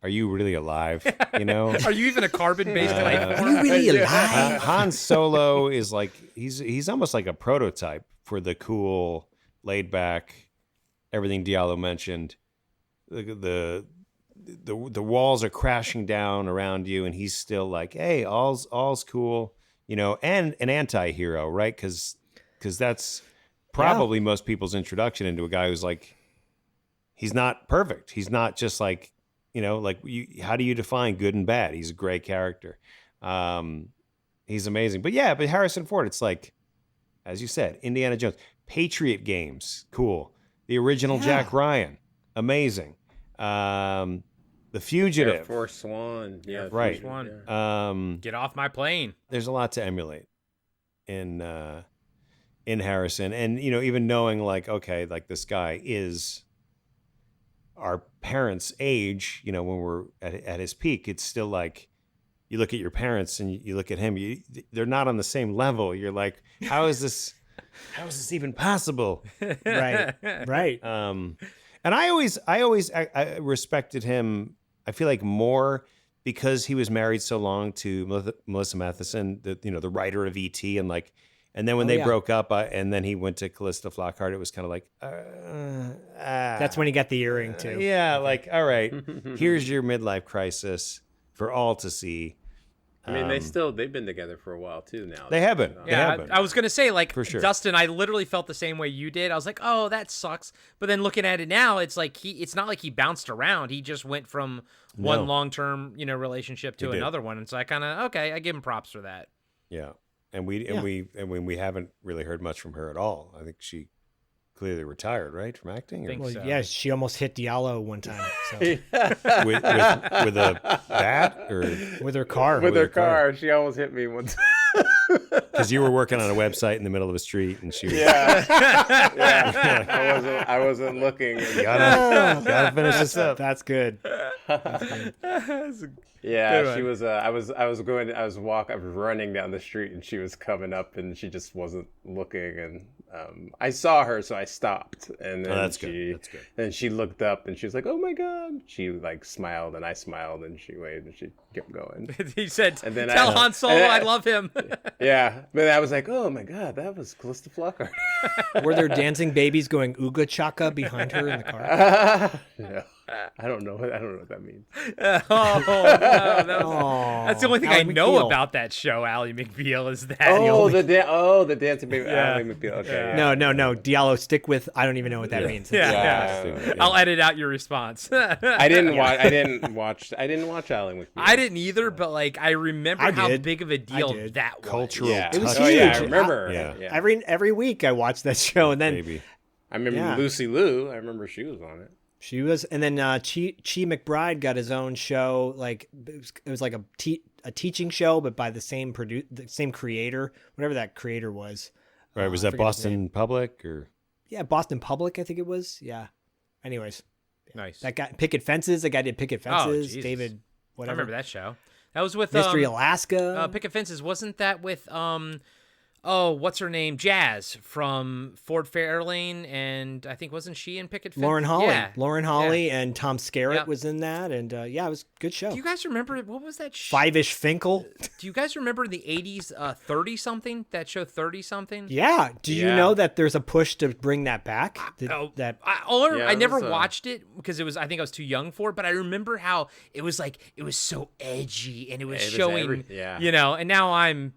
are you really alive? Are you even a carbon-based life form? Are you really alive? Han Solo is like he's almost like a prototype for the cool, laid back, everything Diallo mentioned. The walls are crashing down around you, and he's still like, hey, all's cool, and an anti-hero, right? Because that's probably most people's introduction into a guy who's like, he's not perfect. He's not just like, how do you define good and bad? He's a great character. He's amazing. But Harrison Ford, it's like, as you said, Indiana Jones, Patriot Games, cool. The original Jack Ryan, amazing. The Fugitive, Air Force One, right? Force One. Get off my plane. There's a lot to emulate in Harrison, and even knowing like, okay, like this guy is our parents' age. When we're at his peak, it's still like, you look at your parents and you look at him, they're not on the same level. You're like, how is this even possible? Right. And I always respected him. I feel like more because he was married so long to Melissa Matheson, the writer of E.T. And then when they broke up, and then he went to Callista Flockhart, it was kind of like, that's when he got the earring too. Yeah, like, all right, here's your midlife crisis for all to see. I mean, they've been together for a while too now. They have been. I was going to say, like, for sure. Dustin, I literally felt the same way you did. I was like, oh, that sucks. But then looking at it now, it's like it's not like he bounced around. He just went from one long-term, relationship to another one. And so I kind of, I give him props for that. Yeah. and we haven't really heard much from her at all. I think she clearly retired, right, from acting. Think Or Well, so. yeah, she almost hit Diallo one time. So. with a bat, or With her car. With her car. car, she almost hit me once. because you were working on a website in the middle of a street, and she was Yeah. I wasn't looking. gotta finish this up. That's good. Yeah, Good she one. was. I was running down the street, and she was coming up, and she just wasn't looking. And I saw her, so I stopped. And then that's good. That's good. Then she looked up, and she was like, "Oh my god!" She like smiled, and I smiled, and she waved, and she kept going. He said, And then "Tell I- Han Solo and I I- love him." Yeah, but I was like, "Oh my god, that was Callista Flockhart." Were there dancing babies going ooga chaka behind her in the car? No, I don't know. I don't know what that means. Oh, no, Aw, that's the only thing Ally I know McBeal. about that show. Ally McBeal is that. The dancing baby. Yeah. Ally McBeal. Okay. No, Diallo, stick with. I don't even know what that means. Yeah. Yeah. I'll edit out your response. I didn't watch. I didn't watch Ally McBeal. I didn't either, but like I remember I how did. big of a deal did. that was. Cultural Yeah. It was touch. Yeah, I huge. remember. Yeah. Every week I watched that show, and then Maybe. I remember Yeah. Lucy Liu. I remember she was on it. she was, and then Chi McBride got his own show. Like it was like a teaching show, but by the same creator, whatever that creator was. Right? Was I that forget his Boston Public or? Yeah, Boston Public, I think it was. Yeah. Anyways, Nice. that guy Picket Fences. The guy did Picket Fences. Jesus. David, I whatever. remember that show. That was with Mystery Alaska. Picket Fences. Wasn't that with what's her name? Jazz from Ford Fairlane, and I think wasn't she in Picket Fences? Lauren Holly. Yeah. Lauren Holly and Tom Skerritt Yep. was in that, and yeah, it was a good show. Do you guys remember what was that? Five-ish Finkel. Do you guys remember the '80s 30 something? That show 30 something. Yeah. Do you Yeah. know that there's a push to bring that back? I Yeah, never it was, watched it because I think I was too young for it, but I remember how it was so edgy and it was It was showing, yeah. and now I'm,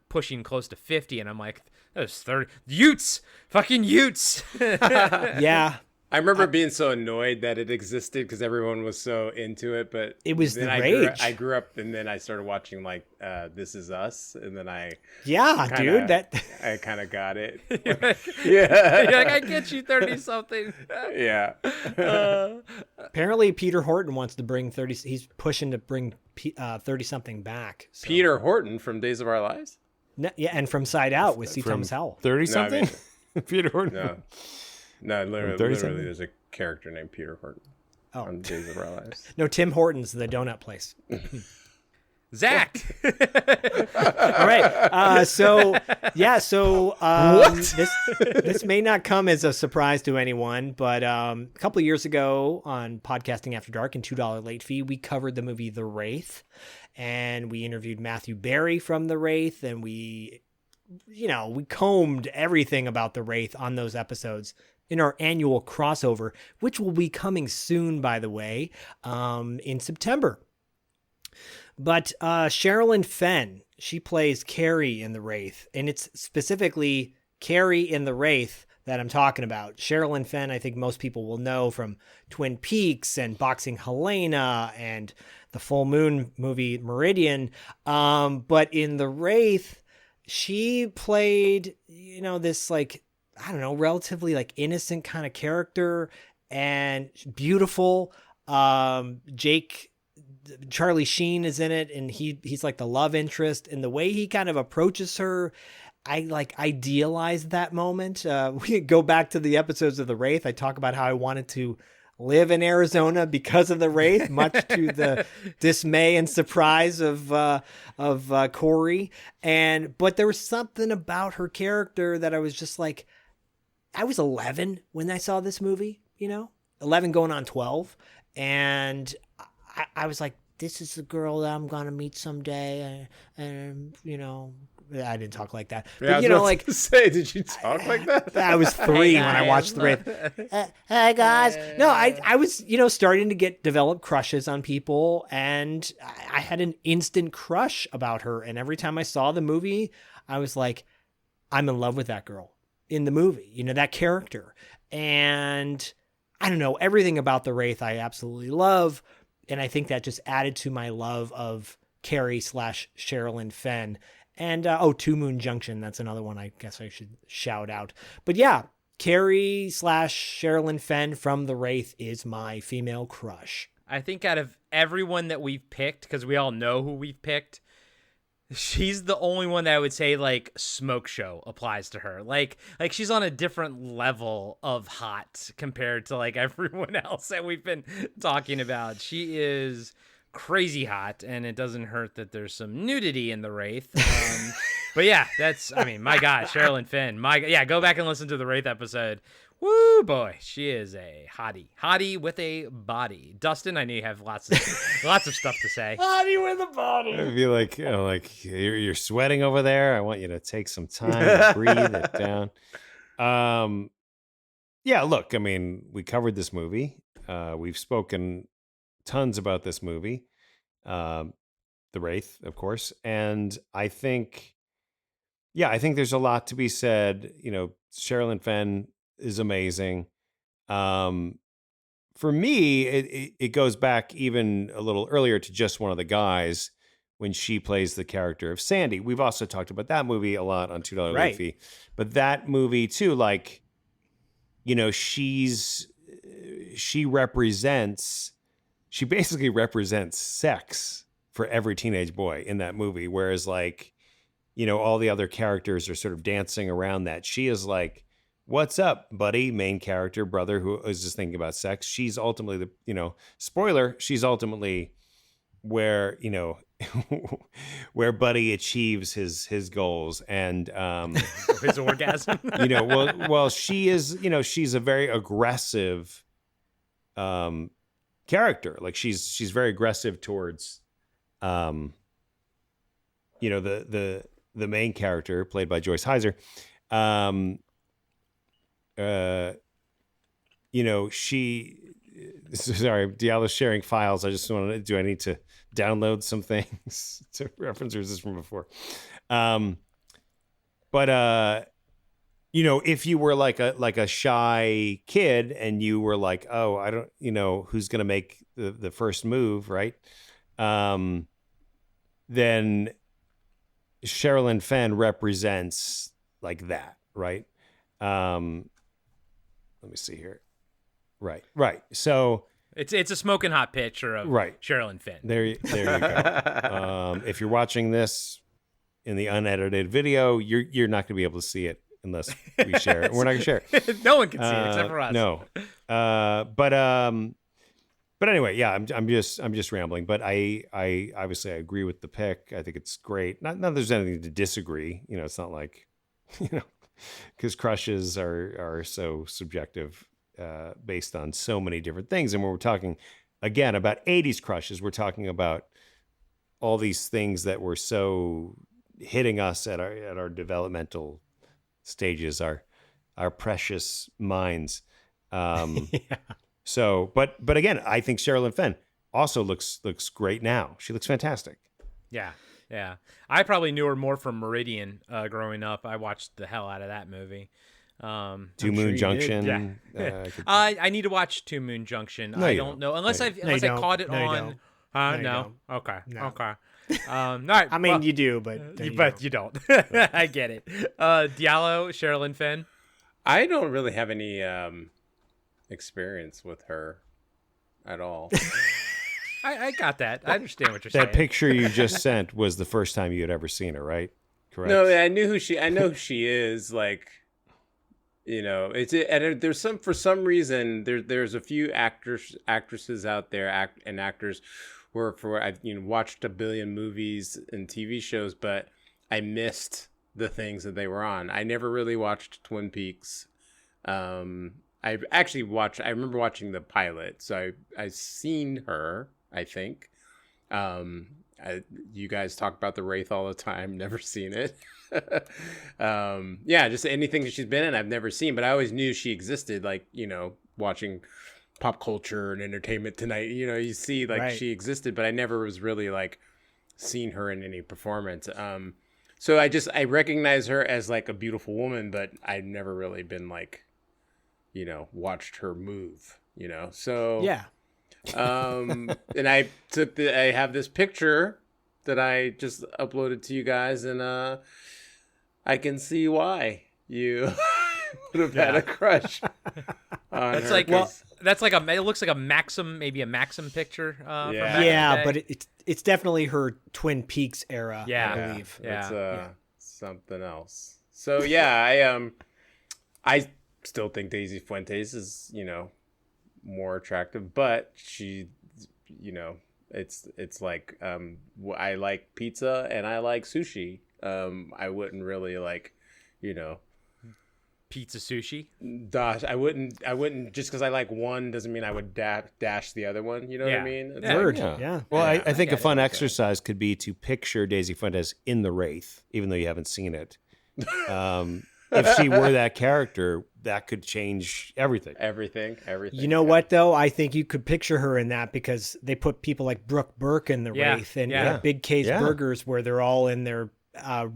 pushing close to 50 and I'm like, that was 30 Utes, fucking Utes. Yeah. I remember being so annoyed that it existed because everyone was so into it. But It was then the Mm-hmm. I rage. grew up, and then I started watching like This Is Us, and then I Yeah, dude. I kind of got it. You're Yeah, like, I get you 30 something. yeah. Apparently Peter Horton wants to bring 30. He's pushing to bring 30 something back. So. Peter Horton from Days of Our Lives. Yeah, and from Side Out with C. Thomas Howell. 30 No, I something? mean- Peter Horton. No, literally, 30-something? there's a character named Peter Horton on Days of Our Lives. No, Tim Hortons, the donut place. Zach. All right. So this may not come as a surprise to anyone, but a couple of years ago on Podcasting After Dark and $2 late fee, we covered the movie The Wraith, and we interviewed Matthew Barry from The Wraith, and we combed everything about The Wraith on those episodes in our annual crossover, which will be coming soon, by the way, in September. But Sherilyn Fenn, she plays Carrie in The Wraith, and it's specifically Carrie in The Wraith that I'm talking about. Sherilyn Fenn, I think most people will know from Twin Peaks and Boxing Helena and the Full Moon movie Meridian. But in The Wraith, she played, this relatively innocent kind of character and beautiful. Charlie Sheen is in it, and he's like the love interest, and the way he kind of approaches her, I idealized that moment. We go back to the episodes of The Wraith. I talk about how I wanted to live in Arizona because of The Wraith, much to the dismay and surprise of Corey. But there was something about her character that I was just like, I was 11 when I saw this movie, 11 going on 12, and I was like, this is the girl that I'm going to meet someday. And, I didn't talk like that. Yeah, But, I was about to say, did you talk like that? I was 3 when I watched The Wraith. Hey, guys. No, I was, starting to develop crushes on people. And I had an instant crush about her. And every time I saw the movie, I was like, I'm in love with that girl in the movie, that character. And I don't know, everything about The Wraith I absolutely love. And I think that just added to my love of Carrie / Sherilyn Fenn. And Two Moon Junction, that's another one I guess I should shout out. But yeah, Carrie / Sherilyn Fenn from The Wraith is my female crush. I think out of everyone that we've picked, because we all know who we've picked, she's the only one that I would say like Smoke Show applies to her. Like she's on a different level of hot compared to like everyone else that we've been talking about. She is crazy hot, and it doesn't hurt that there's some nudity in The Wraith. But yeah, my God, Sherilyn Fenn. Go back and listen to the Wraith episode. Woo, boy, she is a hottie with a body. Dustin, I know you have lots of stuff to say. Hottie with a body. I feel like, you're sweating over there. I want you to take some time to breathe it down. Yeah, look, I mean, we covered this movie. We've spoken tons about this movie, The Wraith, of course, and I think there's a lot to be said. Sherilyn Fenn is amazing. For me, it goes back even a little earlier to Just One of the Guys when she plays the character of Sandy. We've also talked about that movie a lot on $2 Late Fee, but that movie too, like, she basically represents sex for every teenage boy in that movie. Whereas like, all the other characters are sort of dancing around that. She is like, what's up, buddy? Main character, brother, who is just thinking about sex. She's ultimately spoiler, she's ultimately where, where Buddy achieves his goals and his orgasm. Well, she is, she's a very aggressive character. Like she's very aggressive towards the main character played by Joyce Heiser. Sorry, Diallo's sharing files. I just wanted to, do I need to download some things to reference, or is this from before? If you were like a shy kid and you were like, oh, I don't, who's going to make the first move, right? Then Sherilyn Fenn represents like that, right? Let me see here. Right. So it's a smoking hot picture of Sherilyn Fenn. There you go. If you're watching this in the unedited video, you're not going to be able to see it unless we share it. We're not going to share it. No one can see it except for us. No. But anyway, yeah, I'm just rambling. But I obviously I agree with the pick. I think it's great. Not that there's anything to disagree. It's not like because crushes are so subjective, based on so many different things. And when we're talking again about 80s crushes, we're talking about all these things that were so hitting us at our developmental stages, our precious minds. So, but again, I think Sherilyn Fenn also looks great now. She looks fantastic. Yeah. I probably knew her more from Meridian growing up. I watched the hell out of that movie. Two Moon Junction. Yeah. I need to watch Two Moon Junction. No, I don't know unless I caught it on. No. Okay. No. Okay. All right. I mean, you do, but you don't. I get it. Diallo, Sherilyn Fenn. I don't really have any experience with her at all. I got that. I understand what you're saying. That picture you just sent was the first time you had ever seen her, right? Correct. No, I know who she is. Like, and there's for some reason there's a few actresses out there and actors where I've watched a billion movies and TV shows, but I missed the things that they were on. I never really watched Twin Peaks. I remember watching the pilot, so I've seen her, I think. You guys talk about The Wraith all the time. Never seen it. Just anything that she's been in, I've never seen, but I always knew she existed. Like, watching Pop Culture and Entertainment Tonight, you see she existed, but I never was really like seen her in any performance. So I recognize her as like a beautiful woman, but I've never really been like, watched her move, so yeah. And I have this picture that I just uploaded to you guys, and I can see why you would have had a crush on That's her. like 'Cause that's like it looks like a Maxim, maybe a Maxim picture. From Yeah. back in the Yeah, day. but it's definitely her Twin Peaks era, Yeah. I believe. Yeah. it's something else. So yeah, I still think Daisy Fuentes is, more attractive, but she, it's like I like pizza and I like sushi. I wouldn't really like, pizza sushi. I wouldn't just because I like one doesn't mean I would dash the other one. You know what Yeah. I mean? It's Yeah. Word. Yeah. Yeah. Well, Yeah, I think I a fun get it. exercise could be to picture Daisy Fuentes in The Wraith, even though you haven't seen it. If she were that character, that could change everything. everything. You know what, though? I think you could picture her in that because they put people like Brooke Burke in the Yeah, Wraith and yeah. Big K's Yeah. Burgers where they're all in their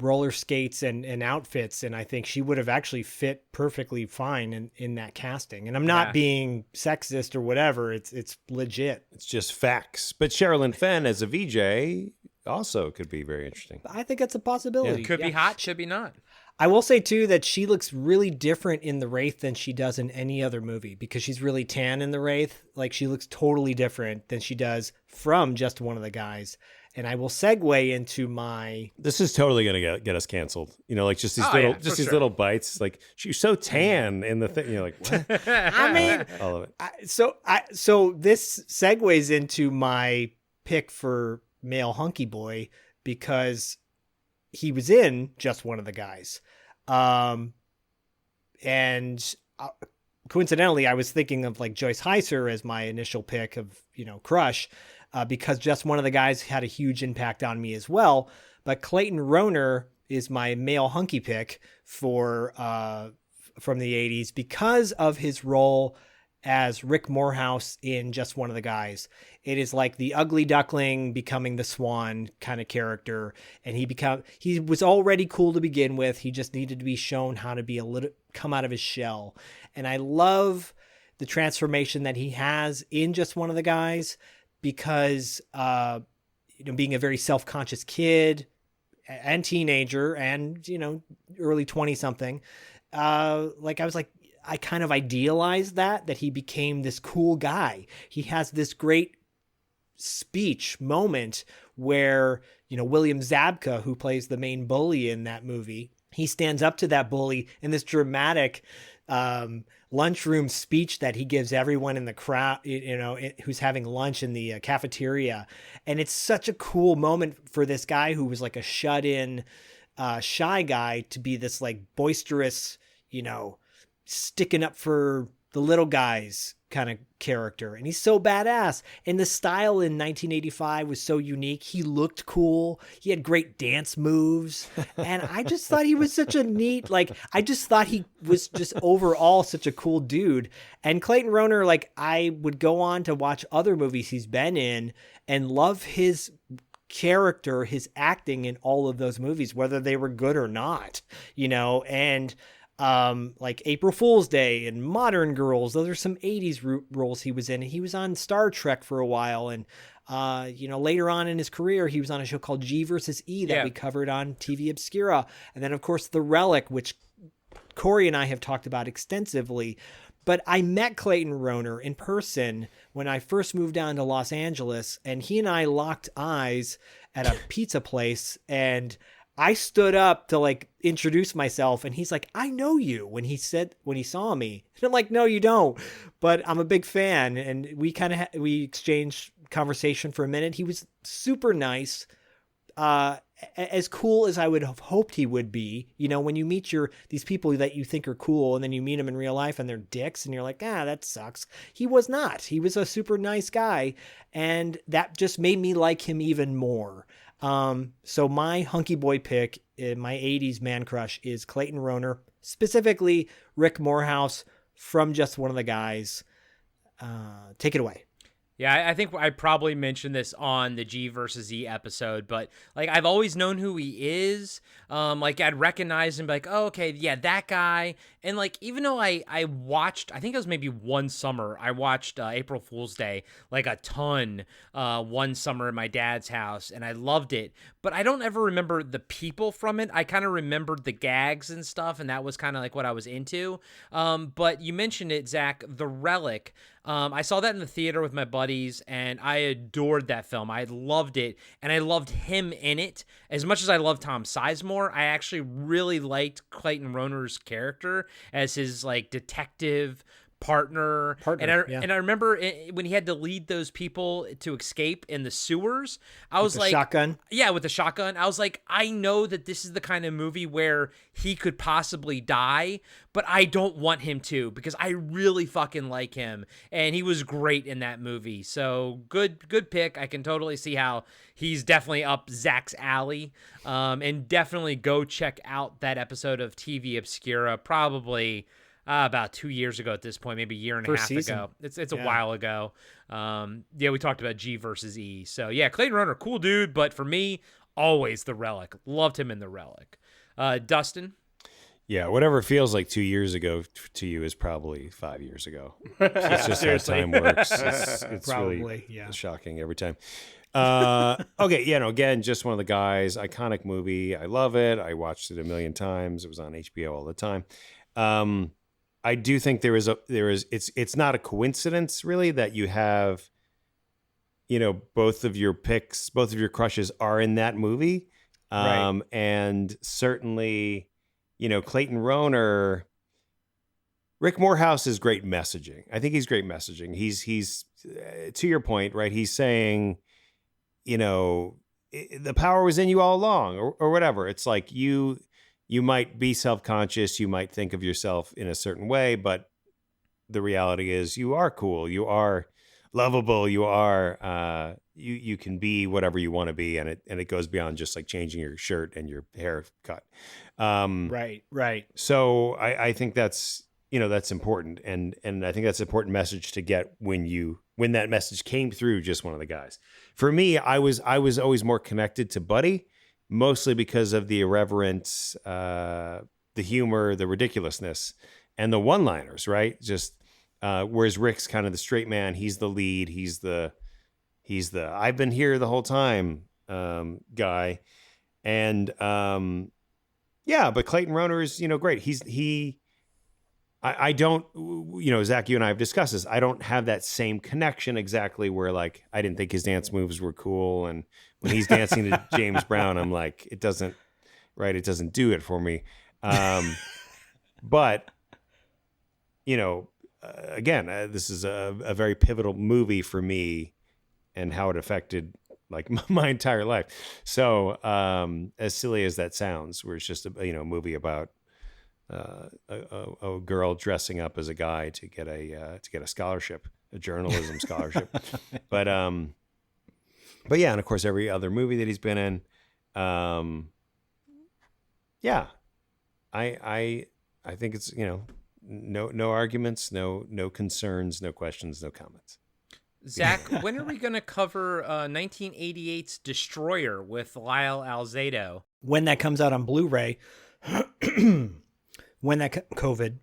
roller skates and outfits. And I think she would have actually fit perfectly fine in that casting. And I'm not Yeah. being sexist or whatever. It's legit. It's just facts. But Sherilyn Fenn as a VJ also could be very interesting. I think it's a possibility. Could be Yeah. hot, should be not. I will say too that she looks really different in The Wraith than she does in any other movie because she's really tan in The Wraith. Like she looks totally different than she does from Just One of the Guys. And I will segue into my This is totally gonna get us canceled. Like just these Oh, little yeah, for sure. little bites. Like she's so tan in the thing. You're like, what? I mean All of it. so this segues into my pick for male hunky boy because he was in Just One of the Guys. And coincidentally, I was thinking of like Joyce Heiser as my initial pick of, crush, because Just One of the Guys had a huge impact on me as well. But Clayton Rohner is my male hunky pick for from the 80s because of his role as Rick Morehouse in Just One of the Guys. It is like the ugly duckling becoming the swan kind of character. And he was already cool to begin with. He just needed to be shown how to come out of his shell. And I love the transformation that he has in Just One of the Guys because, being a very self-conscious kid and teenager and, early 20 something, I was like, I kind of idealized that he became this cool guy. He has this great speech moment where, William Zabka, who plays the main bully in that movie, he stands up to that bully in this dramatic lunchroom speech that he gives everyone in the crowd, who's having lunch in the cafeteria. And it's such a cool moment for this guy who was like a shut-in, shy guy to be this like boisterous, sticking up for the little guys kind of character. And he's so badass. And the style in 1985 was so unique. He looked cool. He had great dance moves. And I just thought he was such a neat, I just thought he was just overall such a cool dude. And Clayton Rohner, I would go on to watch other movies he's been in and love his character, his acting in all of those movies, whether they were good or not, and like April Fool's Day and Modern Girls. Those are some 80s roles he was in. He was on Star Trek for a while. And, later on in his career, he was on a show called G vs. E that we covered on TV Obscura. And then, of course, The Relic, which Corey and I have talked about extensively. But I met Clayton Rohner in person when I first moved down to Los Angeles, and he and I locked eyes at a pizza place, and I stood up to introduce myself, and he's like, "I know you," when he saw me. And I'm like, "No, you don't," but I'm a big fan. And we we exchanged conversation for a minute. He was super nice, as cool as I would have hoped he would be. When you meet these people that you think are cool, and then you meet them in real life and they're dicks, and you're like, that sucks. He was not. He was a super nice guy, and that just made me like him even more. So my hunky boy pick in my 80s man crush is Clayton Rohner, specifically Rick Morehouse from Just One of the Guys. Take it away. Yeah, I think I probably mentioned this on the G versus E episode, but like I've always known who he is. Like I'd recognize him, like, oh, okay, yeah, that guy. And like even though I watched, I think it was maybe one summer, I watched April Fool's Day like a ton one summer at my dad's house, and I loved it. But I don't ever remember the people from it. I kind of remembered the gags and stuff, and that was kind of like what I was into. But you mentioned it, Zach, The Relic. I saw that in the theater with my buddies, and I adored that film. I loved it, and I loved him in it. As much as I loved Tom Sizemore, I actually really liked Clayton Rohner's character as his like detective partner. And I remember when he had to lead those people to escape in the sewers, I was like, shotgun. Yeah, with the shotgun. I was like, I know that this is the kind of movie where he could possibly die, but I don't want him to because I really fucking like him, and he was great in that movie. So good pick. I can totally see how he's definitely up Zach's alley. And definitely go check out that episode of TV Obscura, probably about 2 years ago at this point, maybe a year and a half ago. It's a while ago. Yeah, we talked about G versus E. So yeah, Clayton Rohner, cool dude, but for me, always The Relic. Loved him in The Relic. Dustin? Yeah, whatever feels like 2 years ago to you is probably 5 years ago. It's just how time works. It's Probably, really yeah. shocking every time. Okay, again, just one of the guys. Iconic movie. I love it. I watched it a million times. It was on HBO all the time. I do think it's not a coincidence really that you have, both of your picks, both of your crushes are in that movie. Right. And certainly, Clayton Rohner, Rick Morehouse is great messaging. I think he's great messaging. He's to your point, right? He's saying, the power was in you all along or whatever. It's like you might be self-conscious. You might think of yourself in a certain way, but the reality is you are cool. You are lovable. You are, you can be whatever you want to be. And it goes beyond just like changing your shirt and your haircut. Right. So I think that's important. And I think that's an important message to get when that message came through, just one of the guys. For me, I was always more connected to Buddy, mostly because of the irreverence, the humor, the ridiculousness, and the one-liners, right? Just whereas Rick's kind of the straight man, he's the lead, he's the I've been here the whole time guy, and but Clayton Rohner is great. I don't, Zach, you and I have discussed this. I don't have that same connection exactly where like, I didn't think his dance moves were cool. And when he's dancing to James Brown, I'm like, it doesn't do it for me. But, again, this is a very pivotal movie for me and how it affected like my entire life. So as silly as that sounds, where it's just a movie about a girl dressing up as a guy to get a scholarship, a journalism scholarship. But yeah, and of course every other movie that he's been in. I think it's no arguments, no concerns, no questions, no comments. Zach, when are we going to cover 1988's Destroyer with Lyle Alzado? When that comes out on Blu-ray. When that COVID,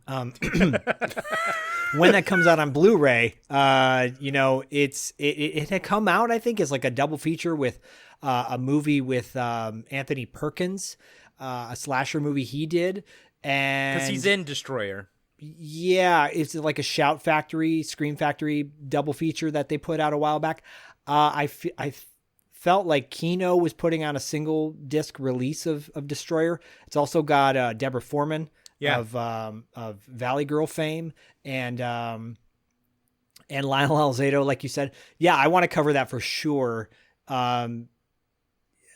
when that comes out on Blu-ray, it had come out, I think, as like a double feature with a movie with Anthony Perkins, a slasher movie he did, and because he's in Destroyer. Yeah, it's like a Shout Factory, Scream Factory double feature that they put out a while back. I felt like Kino was putting on a single disc release of Destroyer. It's also got Deborah Foreman. Yeah. Of Valley Girl fame and Lyle Alzado, like you said. Yeah, I want to cover that for sure.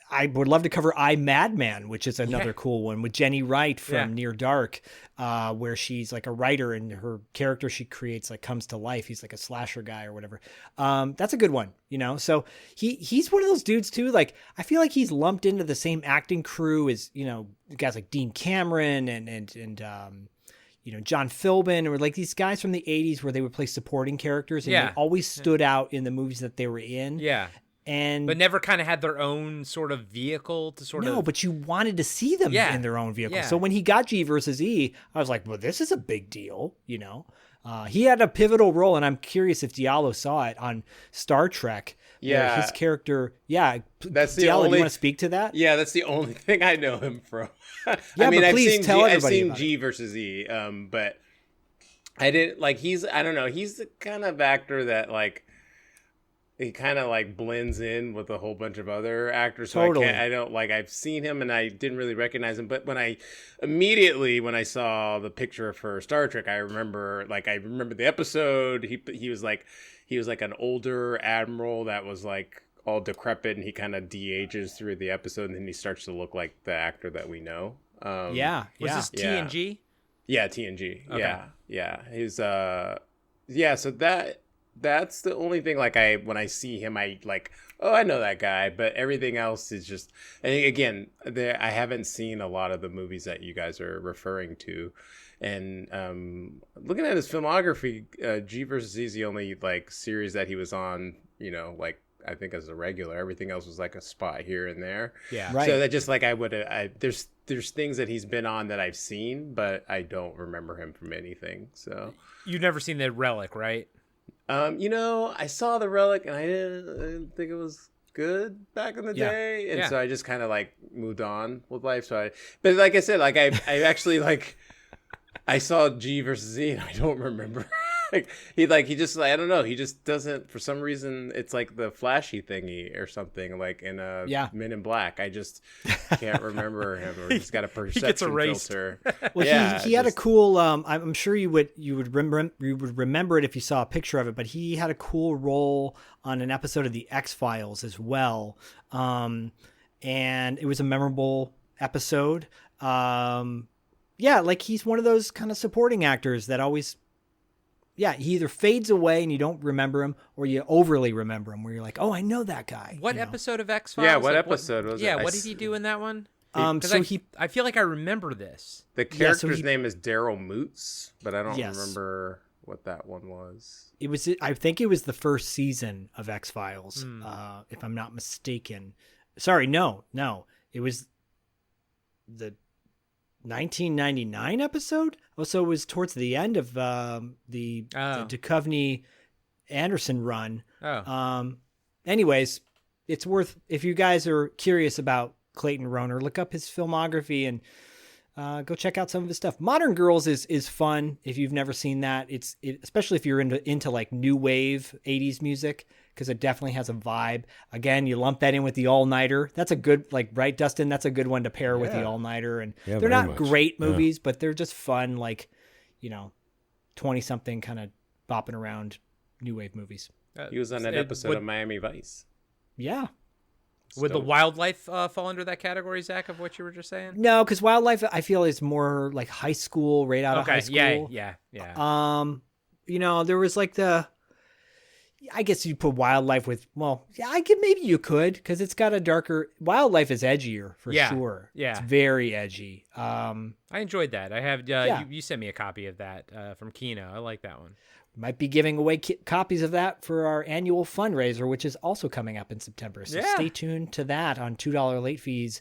I would love to cover I, Madman, which is another cool one with Jenny Wright from Near Dark, where she's like a writer and her character she creates like comes to life. He's like a slasher guy or whatever. That's a good one, So he's one of those dudes too. Like I feel like he's lumped into the same acting crew as guys like Dean Cameron and John Philbin, or like these guys from the 80s where they would play supporting characters, and they always stood out in the movies that they were in. Yeah. But never kind of had their own sort of vehicle to sort of... No, but you wanted to see them in their own vehicle. Yeah. So when he got G versus E, I was like, well, this is a big deal, He had a pivotal role, and I'm curious if Diallo saw it on Star Trek. Yeah. His character, That's the Diallo, only... do you want to speak to that? Yeah, that's the only thing I know him from. Yeah, but please tell everybody I've seen about G versus E, but I didn't, like, I don't know, he's the kind of actor that, like, he kind of like blends in with a whole bunch of other actors. So Totally. I've seen him and I didn't really recognize him. But when I saw the picture for Star Trek, I remember the episode. He was like an older admiral that was like all decrepit, and he kind of de-ages through the episode, and then he starts to look like the actor that we know. Was this TNG? Yeah, TNG. Okay. Yeah. He's so that's the only thing, like, when I see him, I like, oh, I know that guy, but everything else is just, and again, I haven't seen a lot of the movies that you guys are referring to, and looking at his filmography, G versus E is the only, like, series that he was on, like, I think as a regular. Everything else was like a spot here and there. Yeah. Right. So that just like there's things that he's been on that I've seen, but I don't remember him from anything. So You've never seen The Relic, right? I saw The Relic and I didn't think it was good back in the day, and so I just kind of like moved on with life. But like I said, like I actually like I saw G versus Z and I don't remember. He just I don't know, he just doesn't, for some reason it's like the flashy thingy or something, like in Men in Black. I just can't remember him, or he's got a perception filter. Well, he had a cool I'm sure you would remember it if you saw a picture of it, but he had a cool role on an episode of the X-Files as well, and it was a memorable episode. Like he's one of those kind of supporting actors that always he either fades away and you don't remember him, or you overly remember him, where you're like, oh, I know that guy. What episode of X-Files? Yeah, what episode was it? Yeah, what did he do in that one? I feel like I remember this. The character's name is Daryl Moots, but I don't remember what that one was. I think it was the first season of X-Files, if I'm not mistaken. Sorry, no. It was the 1999 episode. So it was towards the end of the Duchovny Anderson run. Anyways, it's worth, if you guys are curious about Clayton Rohner, look up his filmography and go check out some of his stuff. Modern Girls is fun if you've never seen that. Especially if you're into like new wave 80s music, because it definitely has a vibe. Again, you lump that in with the All Nighter. That's a good, like, right, Dustin? That's a good one to pair with the All Nighter. And they're not great movies, but they're just fun, like, 20-something kind of bopping around new wave movies. He was on an episode of Miami Vice. Yeah. Would the Wildlife fall under that category, Zach, of what you were just saying? No, because Wildlife, I feel, is more like high school, right out of high school. Yeah. There was like I guess you put Wildlife with, maybe you could, because it's got a darker, Wildlife is edgier for sure. Yeah. It's very edgy. I enjoyed that. I have, you sent me a copy of that from Kino. I like that one. Might be giving away copies of that for our annual fundraiser, which is also coming up in September. So stay tuned to that on $2 late fees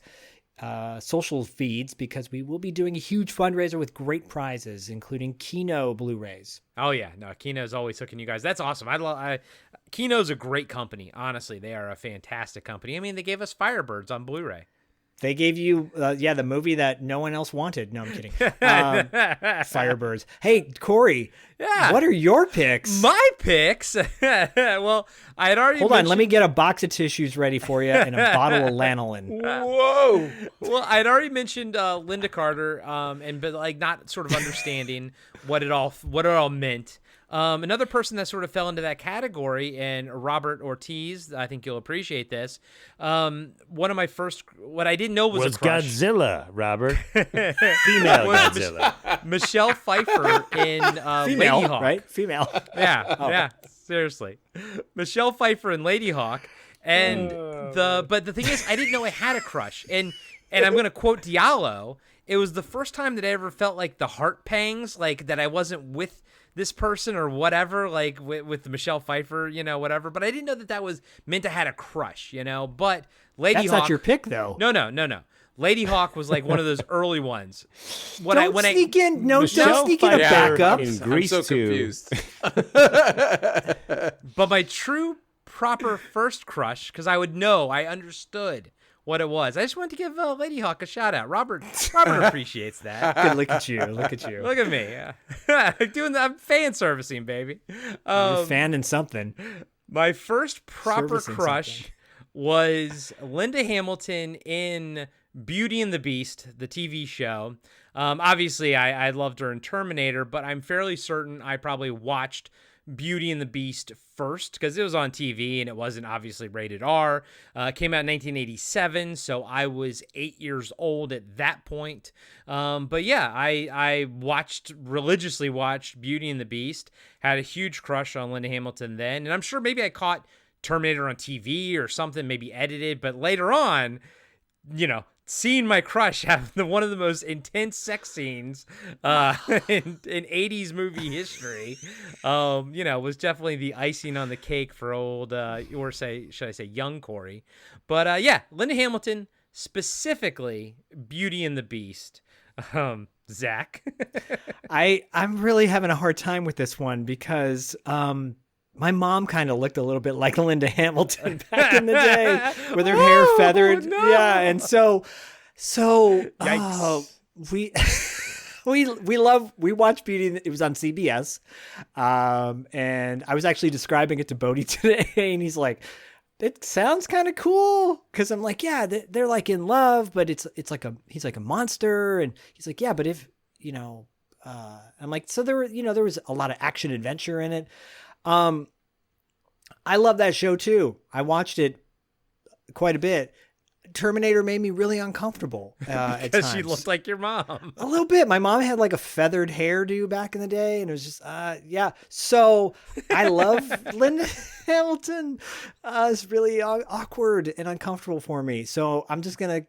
social feeds, because we will be doing a huge fundraiser with great prizes, including Kino Blu-rays. Oh yeah, no, Kino's always hooking you guys. That's awesome. Kino's a great company. Honestly, they are a fantastic company. I mean, they gave us Firebirds on Blu-ray. They gave you, the movie that no one else wanted. No, I'm kidding. Firebirds. Hey, Corey. Yeah. What are your picks? My picks? Well, I had already Hold on, let me get a box of tissues ready for you and a bottle of lanolin. Whoa. Well, I'd already mentioned Linda Carter, but like not sort of understanding what it all meant. Another person that sort of fell into that category, and Robert Ortiz, I think you'll appreciate this. One of my first, what I didn't know was a crush. Godzilla, Robert. Female Godzilla. Michelle Pfeiffer in Female, Lady Hawk. right? Female. Yeah, seriously. Michelle Pfeiffer in Lady Hawk. And but the thing is, I didn't know I had a crush. And I'm going to quote Diallo. it was the first time that I ever felt like the heart pangs, like that I wasn't with this person or whatever, like with Michelle Pfeiffer, whatever. But I didn't know that was meant to had a crush, But Lady That's Hawk, not your pick, though. No. Lady Hawk was like one of those early ones. Don't sneak in a backup. In Grease I'm so 2. confused. But my true proper first crush, because I understood what it was. I just wanted to give Lady Hawk a shout out. Robert appreciates that. Good, look at you. Look at you. Look at me. I'm fan servicing, baby. You're fanning something. My first proper Servicing crush something. was Linda Hamilton in Beauty and the Beast, the TV show. Obviously, I loved her in Terminator, but I'm fairly certain I probably watched Beauty and the Beast first because it was on TV and it wasn't obviously rated R. It came out in 1987, so I was 8 years old at that point. But yeah, I religiously watched Beauty and the Beast, had a huge crush on Linda Hamilton then, and I'm sure maybe I caught Terminator on TV or something, maybe edited, but later on, seeing my crush have one of the most intense sex scenes in 80s movie history, was definitely the icing on the cake for old, should I say young Corey. But yeah, Linda Hamilton, specifically Beauty and the Beast. Zach? I'm really having a hard time with this one because my mom kind of looked a little bit like Linda Hamilton back in the day with her hair feathered. No. Yeah. And so Yikes. we watched Beauty. It was on CBS. And I was actually describing it to Bodie today and he's like, it sounds kind of cool. Cause I'm like, yeah, they're like in love, but he's like a monster. And he's like, yeah, but if, I'm like, so there was a lot of action adventure in it. I love that show too. I watched it quite a bit. Terminator made me really uncomfortable at Because times. she looked like your mom. A little bit. My mom had like a feathered hairdo back in the day, and it was just yeah. So I love Linda Hamilton. It's really awkward and uncomfortable for me. So I'm just gonna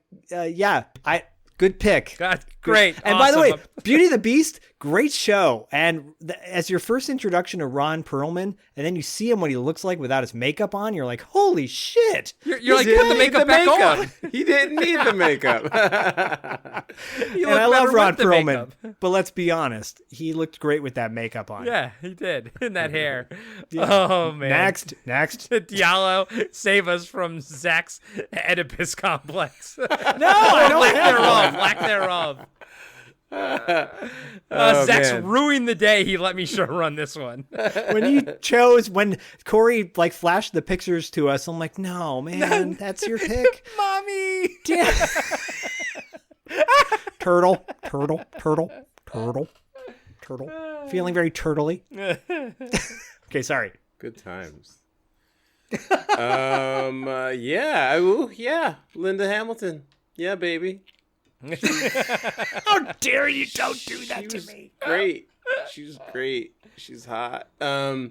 good pick. God, great. And by the way, Awesome. Beauty and the Beast, great show. And as your first introduction to Ron Perlman, and then you see him what he looks like without his makeup on, you're like, holy shit. You're like, put the makeup back on. He didn't need the makeup. You And look I love better Ron with the Perlman, makeup. but let's be honest, he looked great with that makeup on. Yeah, he did. In that hair. Oh, man. Next. Diallo, save us from Zach's Oedipus complex. No, I don't have one. Lack thereof. Oh, Zach's man. ruined the day he let me run this one. When Corey like flashed the pictures to us, I'm like, no, man, that's your pick. Mommy! Damn. Turtle. Feeling very turtly. Okay, sorry. Good times. Yeah, Linda Hamilton. Yeah, baby. How dare you don't do that to me. Great. She's great. She's hot. Yeah.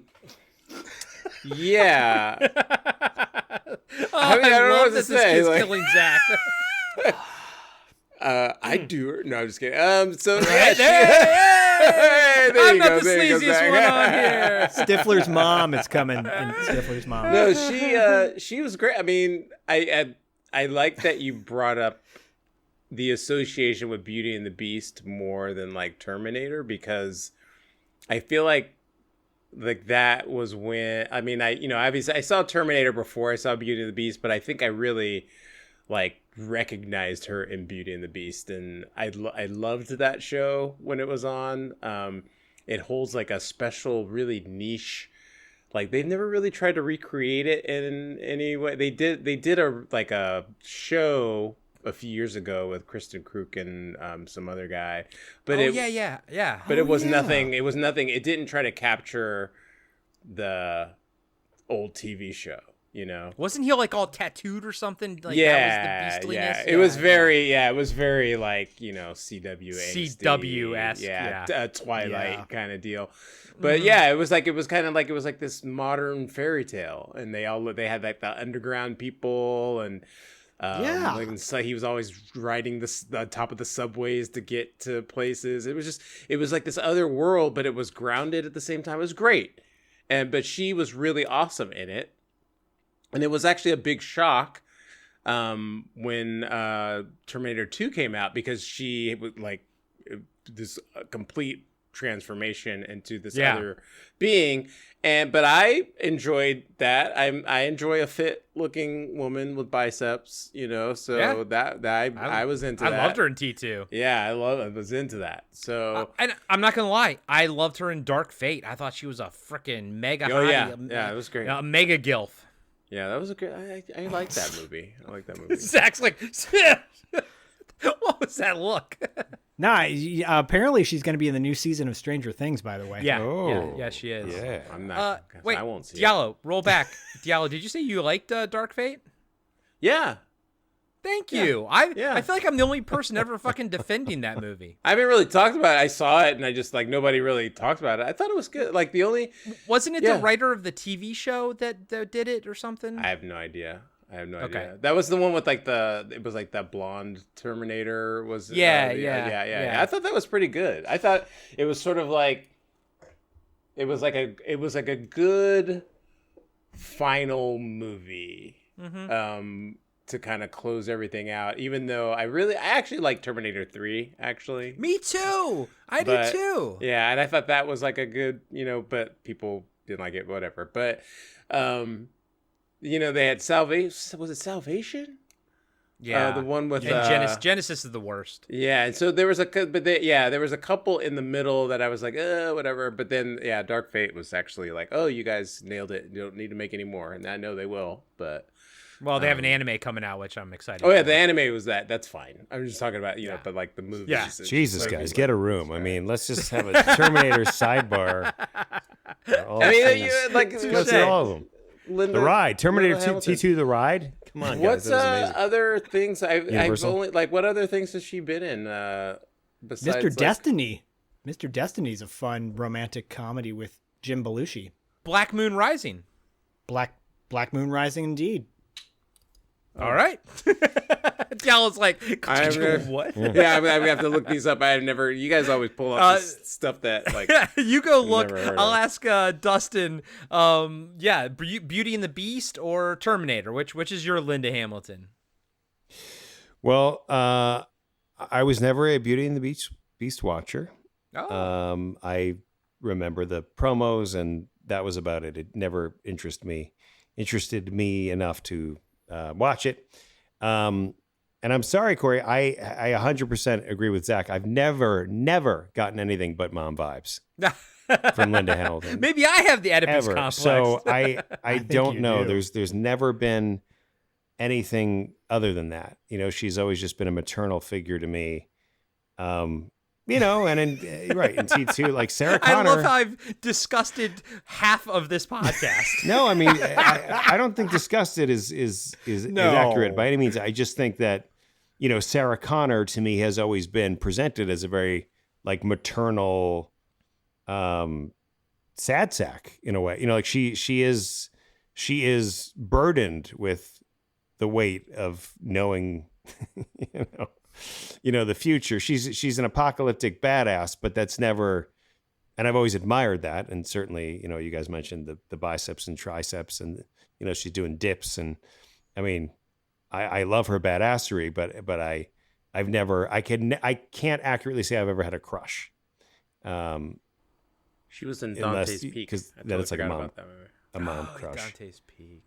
I don't know love what to that this say, kid's like- killing Zach. I do her. No, I'm just kidding. So yeah, Right she- there. Hey, there I'm you not go, the there you go, sleaziest Zach. one on here. Stifler's mom is coming. And Stifler's mom. No, she was great. I mean, I like that you brought up the association with Beauty and the Beast more than like Terminator, because I feel like that was when, I mean, obviously I saw Terminator before I saw Beauty and the Beast, but I think I really like recognized her in Beauty and the Beast, and I loved that show when it was on. It holds like a special, really niche, like they've never really tried to recreate it in any way. They did a show a few years ago with Kristen Kruk and some other guy, but yeah. but it was nothing. It was nothing. It didn't try to capture the old TV show, Wasn't he like all tattooed or something? Like yeah, that was the yeah. beastliness? It was very, it was very like CW CW-esque, yeah. Twilight kind of deal. But yeah, it was kind of like this modern fairy tale, and they had like the underground people, and Yeah. Like, so he was always riding the top of the subways to get to places. It was like this other world, but it was grounded at the same time. It was great. But she was really awesome in it. And it was actually a big shock when Terminator 2 came out, because she was like this complete transformation into this other being. But I enjoyed that. I enjoy a fit looking woman with biceps, so I was into that. I loved her in T2. Yeah, I was into that. So and I'm not gonna lie, I loved her in Dark Fate. I thought she was a freaking mega yeah, it was great. A mega gilf. Yeah, that was a good. I like that movie. I like that movie. Zach's like, what was that look? Nah, apparently she's going to be in the new season of Stranger Things, by the way. Yeah, she is. Yeah. I'm not. Wait, I won't see Diallo, roll back. Diallo, did you say you liked Dark Fate? it. Yeah, Thank you. I Yeah. feel like I'm the only person ever fucking defending that movie. I haven't really talked about it. I saw it, and I just like nobody really talked about it. I thought it was good. Like the only. Wasn't it Yeah. the writer of the TV show that did it or something? I have no idea. Okay. idea. That was the one with like it was like that blonde Terminator was. Yeah. I thought that was pretty good. I thought it was sort of like, it was like a good final movie. Mm-hmm. To kind of close everything out, even though I actually like Terminator 3, actually. Me too. I did too. Yeah, and I thought that was like a good, but people didn't like it, whatever. But, they had Salvation. Was it Salvation? Yeah. The one with Genesis is the worst. Yeah, and so there was there was a couple in the middle that I was like, whatever. But then, Dark Fate was actually like, oh, you guys nailed it. You don't need to make any more, and I know they will, but. Well, they have an anime coming out, which I'm excited. Oh yeah, for. the anime was that. That's fine. I'm just talking about but like the movie. Yeah. Jesus, guys, get a room. I mean, let's just have a Terminator sidebar. I mean, Let's go through all of them. Linda, The Ride, Terminator Linda 2, Hamilton. T2, The Ride. Come on, guys, What's that was amazing. other things I've Universal? only like? What other things has she been in? Besides Mr. Destiny. Mr. Destiny is a fun romantic comedy with Jim Belushi. Black Moon Rising. Black Moon Rising, indeed. All right. Diallo's like, what? Yeah, I'm gonna have to look these up. I've never. You guys always pull up this stuff that like. You go look. never heard I'll of. ask Dustin. Beauty and the Beast or Terminator? Which is your Linda Hamilton? Well, I was never a Beauty and the Beast watcher. Oh. I remember the promos, and that was about it. It never interested me enough to watch it. And I'm sorry, Corey, I 100% agree with Zach. I've never gotten anything but mom vibes from Linda Hamilton. Maybe I have the Oedipus Ever. complex. So I don't you know. do. There's never been anything other than that. She's always just been a maternal figure to me. And in T2, like Sarah I Connor. love how I've disgusted half of this podcast. No, I mean, I don't think disgusted is accurate by any means. I just think that, Sarah Connor to me has always been presented as a very like maternal, sad sack in a way. Like she is burdened with the weight of knowing, the future. She's an apocalyptic badass, but that's never. And I've always admired that. And certainly, you guys mentioned the biceps and triceps and, she's doing dips. And I mean, I love her badassery, but I can't accurately say I've ever had a crush. She was in Unless- Dante's Peak. 'cause I then it's like a forgot mom. about that movie. A mom crush. Dante's Peak.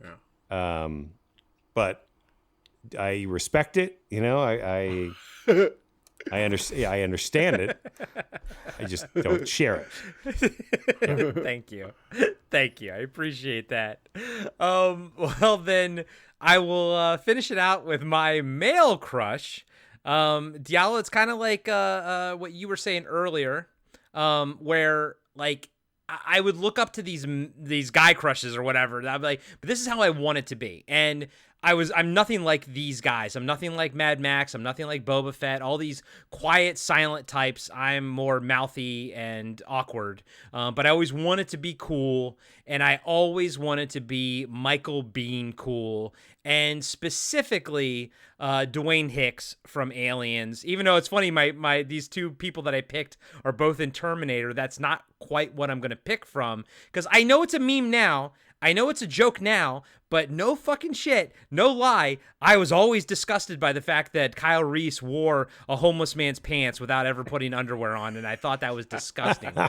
Yeah. But I respect it. I understand it. I just don't share it. Thank you. I appreciate that. Well, then I will finish it out with my male crush. Diallo, it's kind of like what you were saying earlier, where like I would look up to these guy crushes or whatever. And I'd be like, but this is how I want it to be. And I'm nothing like these guys. I'm nothing like Mad Max. I'm nothing like Boba Fett. All these quiet, silent types. I'm more mouthy and awkward. But I always wanted to be cool, and I always wanted to be Michael Biehn cool, and specifically Dwayne Hicks from Aliens. Even though it's funny, my these two people that I picked are both in Terminator. That's not quite what I'm gonna pick from, because I know it's a meme now. I know it's a joke now, but no fucking shit, no lie, I was always disgusted by the fact that Kyle Reese wore a homeless man's pants without ever putting underwear on, and I thought that was disgusting. But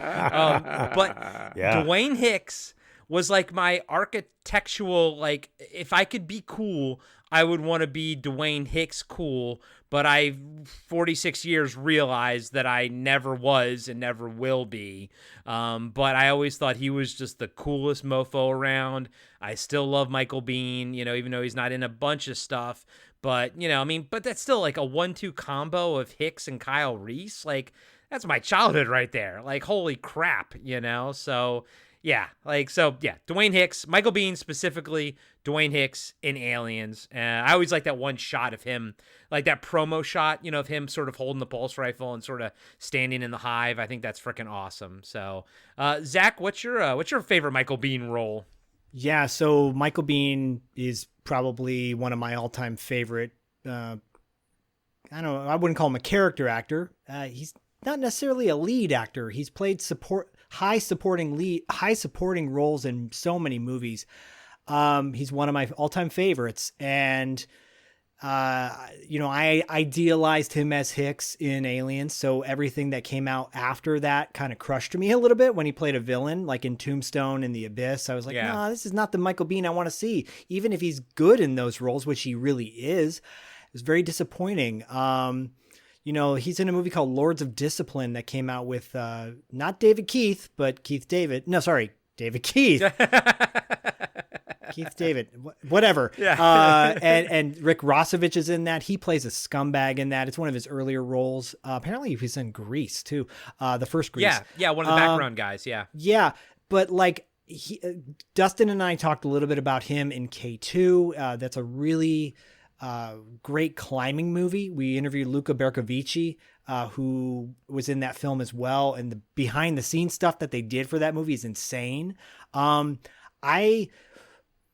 Yeah. Dwayne Hicks was like my architectural, like, if I could be cool, I would want to be Dwayne Hicks cool, but I, 46 years, realized that I never was and never will be. But I always thought he was just the coolest mofo around. I still love Michael Biehn, even though he's not in a bunch of stuff. But, but that's still like a 1-2 combo of Hicks and Kyle Reese. Like, that's my childhood right there. Like, holy crap, So, Dwayne Hicks, Michael Biehn specifically, Dwayne Hicks in Aliens. I always like that one shot of him, like that promo shot, of him sort of holding the pulse rifle and sort of standing in the hive. I think that's freaking awesome. So, Zach, what's your favorite Michael Biehn role? Yeah, so Michael Biehn is probably one of my all-time favorite. I wouldn't call him a character actor. He's not necessarily a lead actor. He's played high supporting roles in so many movies. He's one of my all-time favorites, and I idealized him as Hicks in Aliens, so everything that came out after that kind of crushed me a little bit when he played a villain, like in Tombstone and The Abyss. I was like, no, this is not the Michael Biehn I want to see, even if he's good in those roles, which he really is. It was very disappointing. He's in a movie called Lords of Discipline that came out with not David Keith, but Keith David. No, sorry, David Keith. Keith David, whatever. Yeah. And Rick Rossovich is in that. He plays a scumbag in that. It's one of his earlier roles. Apparently he's in Grease too. The first Grease. Yeah, one of the background guys. Yeah. Yeah, but like Dustin and I talked a little bit about him in K2. That's a really great climbing movie. We interviewed Luca Bercovici, who was in that film as well, and the behind the scenes stuff that they did for that movie is insane.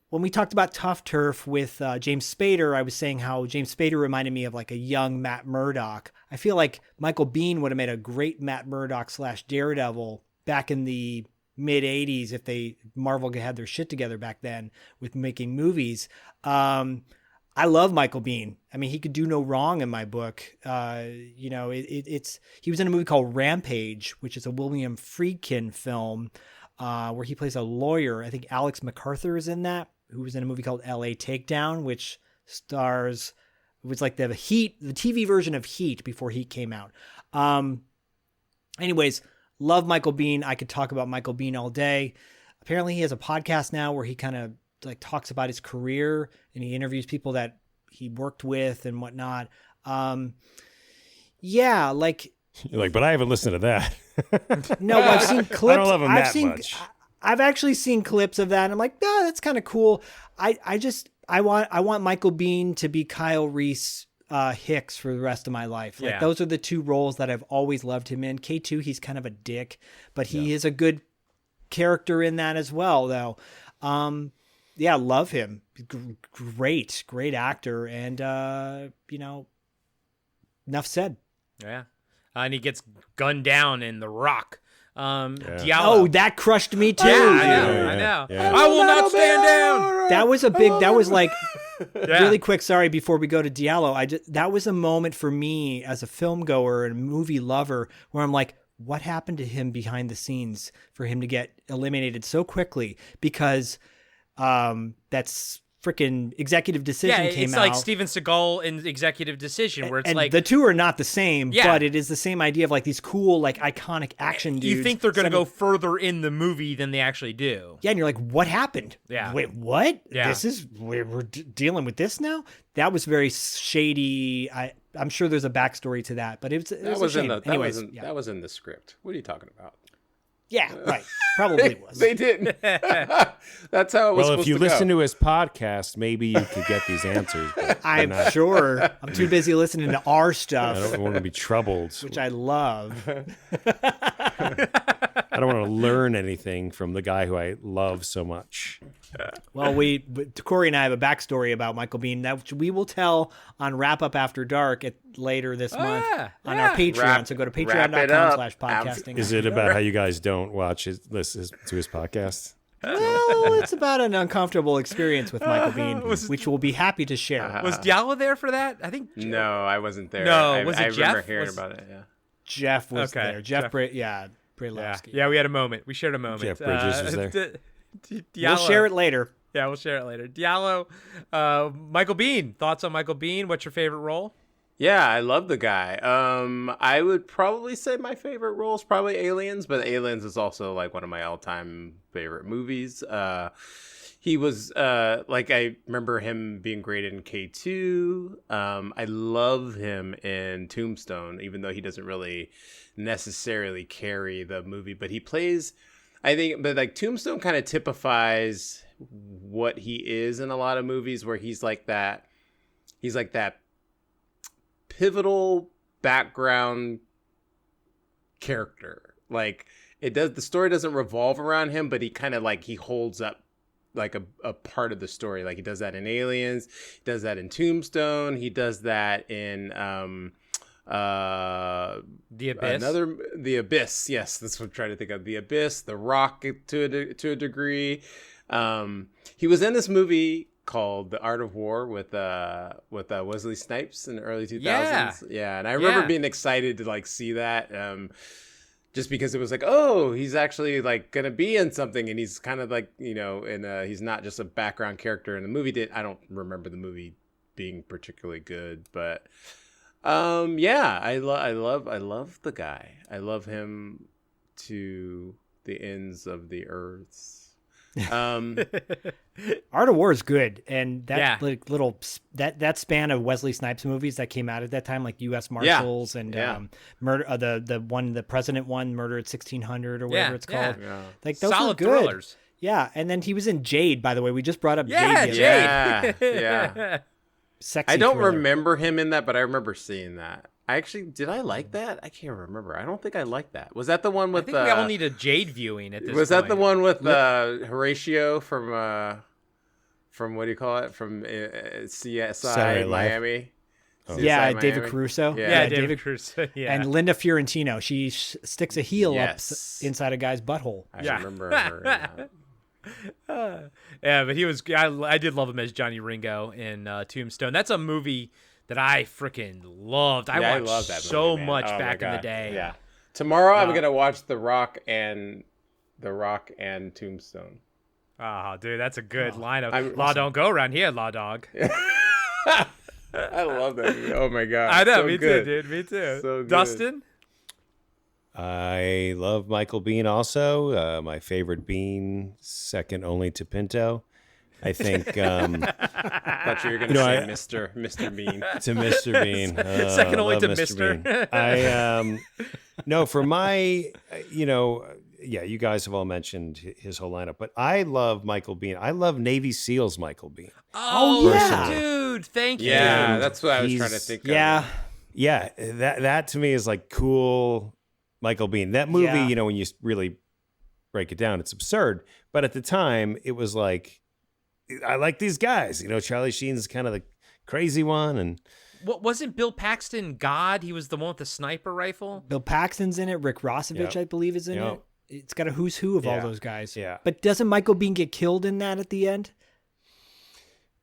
When we talked about Tough Turf with James Spader, I was saying how James Spader reminded me of like a young Matt Murdock. I feel like Michael Biehn would have made a great Matt Murdock / Daredevil back in the mid 80s if Marvel had their shit together back then with making movies. I love Michael Biehn. I mean, he could do no wrong in my book. He was in a movie called Rampage, which is a William Friedkin film where he plays a lawyer. I think Alex MacArthur is in that, who was in a movie called LA Takedown, which stars, it was like the TV version of Heat before Heat came out. Anyways, love Michael Biehn. I could talk about Michael Biehn all day. Apparently he has a podcast now where he kind of like talks about his career and he interviews people that he worked with and whatnot. But I haven't listened to that. No, I've seen clips. I don't love him that much. I've actually seen clips of that, and I'm like, that's kind of cool. I want Michael Biehn to be Kyle Reese Hicks for the rest of my life. Like those are the two roles that I've always loved him in. K2, he's kind of a dick, but he is a good character in that as well, though. Love him. Great actor, and enough said. Yeah. And he gets gunned down in The Rock. Diallo. Oh, that crushed me too. Yeah, I know. Yeah. I will not stand down. That was like really quick. Sorry, before we go to Diallo, that was a moment for me as a film goer and movie lover where I'm like, what happened to him behind the scenes for him to get eliminated so quickly? Because that's freaking Executive Decision came out. Yeah, it's like Steven Seagal in Executive Decision, where it's and like the two are not the same, but it is the same idea of like these cool, like iconic action dudes. You think they're going to go further in the movie than they actually do. Yeah, and you're like, what happened? Yeah. Wait, what? Yeah. We're dealing with this now? That was very shady. I'm sure there's a backstory to that, but it was a shame. That was in the script. What are you talking about? Yeah, right. Probably was. They didn't. That's how it was. Well, if you to listen go. to his podcast, maybe you could get these answers. But I'm sure. I'm too busy listening to our I stuff, don't want to be troubled. which I love. I don't want to learn anything from the guy who I love so much. Well, Corey and I have a backstory about Michael Biehn that we will tell on Wrap Up After Dark later this month on our Patreon. So go to Wrap it up. patreon.com/podcasting. Is it about how you guys don't watch listen to his podcast? Well, it's about an uncomfortable experience with Michael Biehn, which we'll be happy to share. Was Diallo there for that? I think. No, I wasn't there. No, was it I remember Jeff? hearing about it. Yeah. Jeff was Okay, there. Jeff. Brailovsky. Yeah, we had a moment. We shared a moment. Jeff Bridges was there. We'll share it later. Yeah, we'll share it later. Diallo, Michael Biehn. Thoughts on Michael Biehn? What's your favorite role? Yeah, I love the guy. I would probably say my favorite role is probably Aliens, but Aliens is also like one of my all-time favorite movies. He was like, I remember him being great in K2. I love him in Tombstone, even though he doesn't really necessarily carry the movie, but he plays, I think, but like Tombstone kind of typifies what he is in a lot of movies, where he's like that pivotal background character. Like, the story doesn't revolve around him, but he kind of like, he holds up like a part of the story. Like, he does that in Aliens, he does that in Tombstone, he does that in The Abyss. The Abyss. Yes, that's what I'm trying to think of. The Abyss, The Rock to a degree. He was in this movie called The Art of War with Wesley Snipes in the early 2000s. Yeah, and I remember being excited to like see that. Just because it was like, oh, he's actually like gonna be in something, and he's kind of like, you know, and he's not just a background character in the movie. I don't remember the movie being particularly good, but yeah, I love the guy. I love him to the ends of the earth. Art of War is good, and that that span of Wesley Snipes movies that came out at that time, like U.S. Marshals and Murder, the President one, Murder at 1600 or whatever it's called. Yeah. Like those Solid were good. thrillers. Yeah, and then he was in Jade. By the way, we just brought up Yeah, Jade. Yeah. Sexy. I don't thriller. remember him in that, but I remember seeing that. Did I like that? I can't remember. I don't think I liked that. Was that the one I with? think we all need a Jade viewing at this point. Was that the one with Horatio from what do you call it? From CSI Saturday Night Live. Miami? Oh. Yeah, CSI David Miami? Caruso. Yeah, David Cruz. Yeah. And Linda Fiorentino. She sticks a heel Yes. up inside a guy's butthole. I Yeah. remember her. In that. Yeah, but he was. I did love him as Johnny Ringo in Tombstone. That's a movie that I freaking loved. I watched love that movie, so man. much Oh my back in the God. day. Yeah. Tomorrow I'm gonna watch The Rock and Tombstone. Oh, dude, that's a good lineup. I'm- Law don't go around here, Law Dog. I love that movie. Oh my god. I know, so me good. too, dude. Me too. So good. Dustin? I love Michael Biehn also. My favorite Biehn, second only to Pinto. I think Thought you were gonna You know, say Mr. Bean. to Mr. Bean. Second I only love to Mr. Mr.. Bean. I no, for my, yeah, you guys have all mentioned his whole lineup, but I love Michael Biehn. I love Navy SEALs Michael Biehn. Oh, yeah. dude, thank you. Yeah, that's what I was trying to He's- think of. Yeah. Yeah, that to me is like cool Michael Biehn. That movie, Yeah. when you really break it down, it's absurd. But at the time, it was like, I like these guys. Charlie Sheen's kind of the crazy one, and What wasn't Bill Paxton God? He was the one with the sniper rifle. Bill Paxton's in it. Rick Rossovich, Yep. I believe, is in Yep. it. It's got a who's who of all Yeah. those guys. Yeah. But doesn't Michael Biehn get killed in that at the end?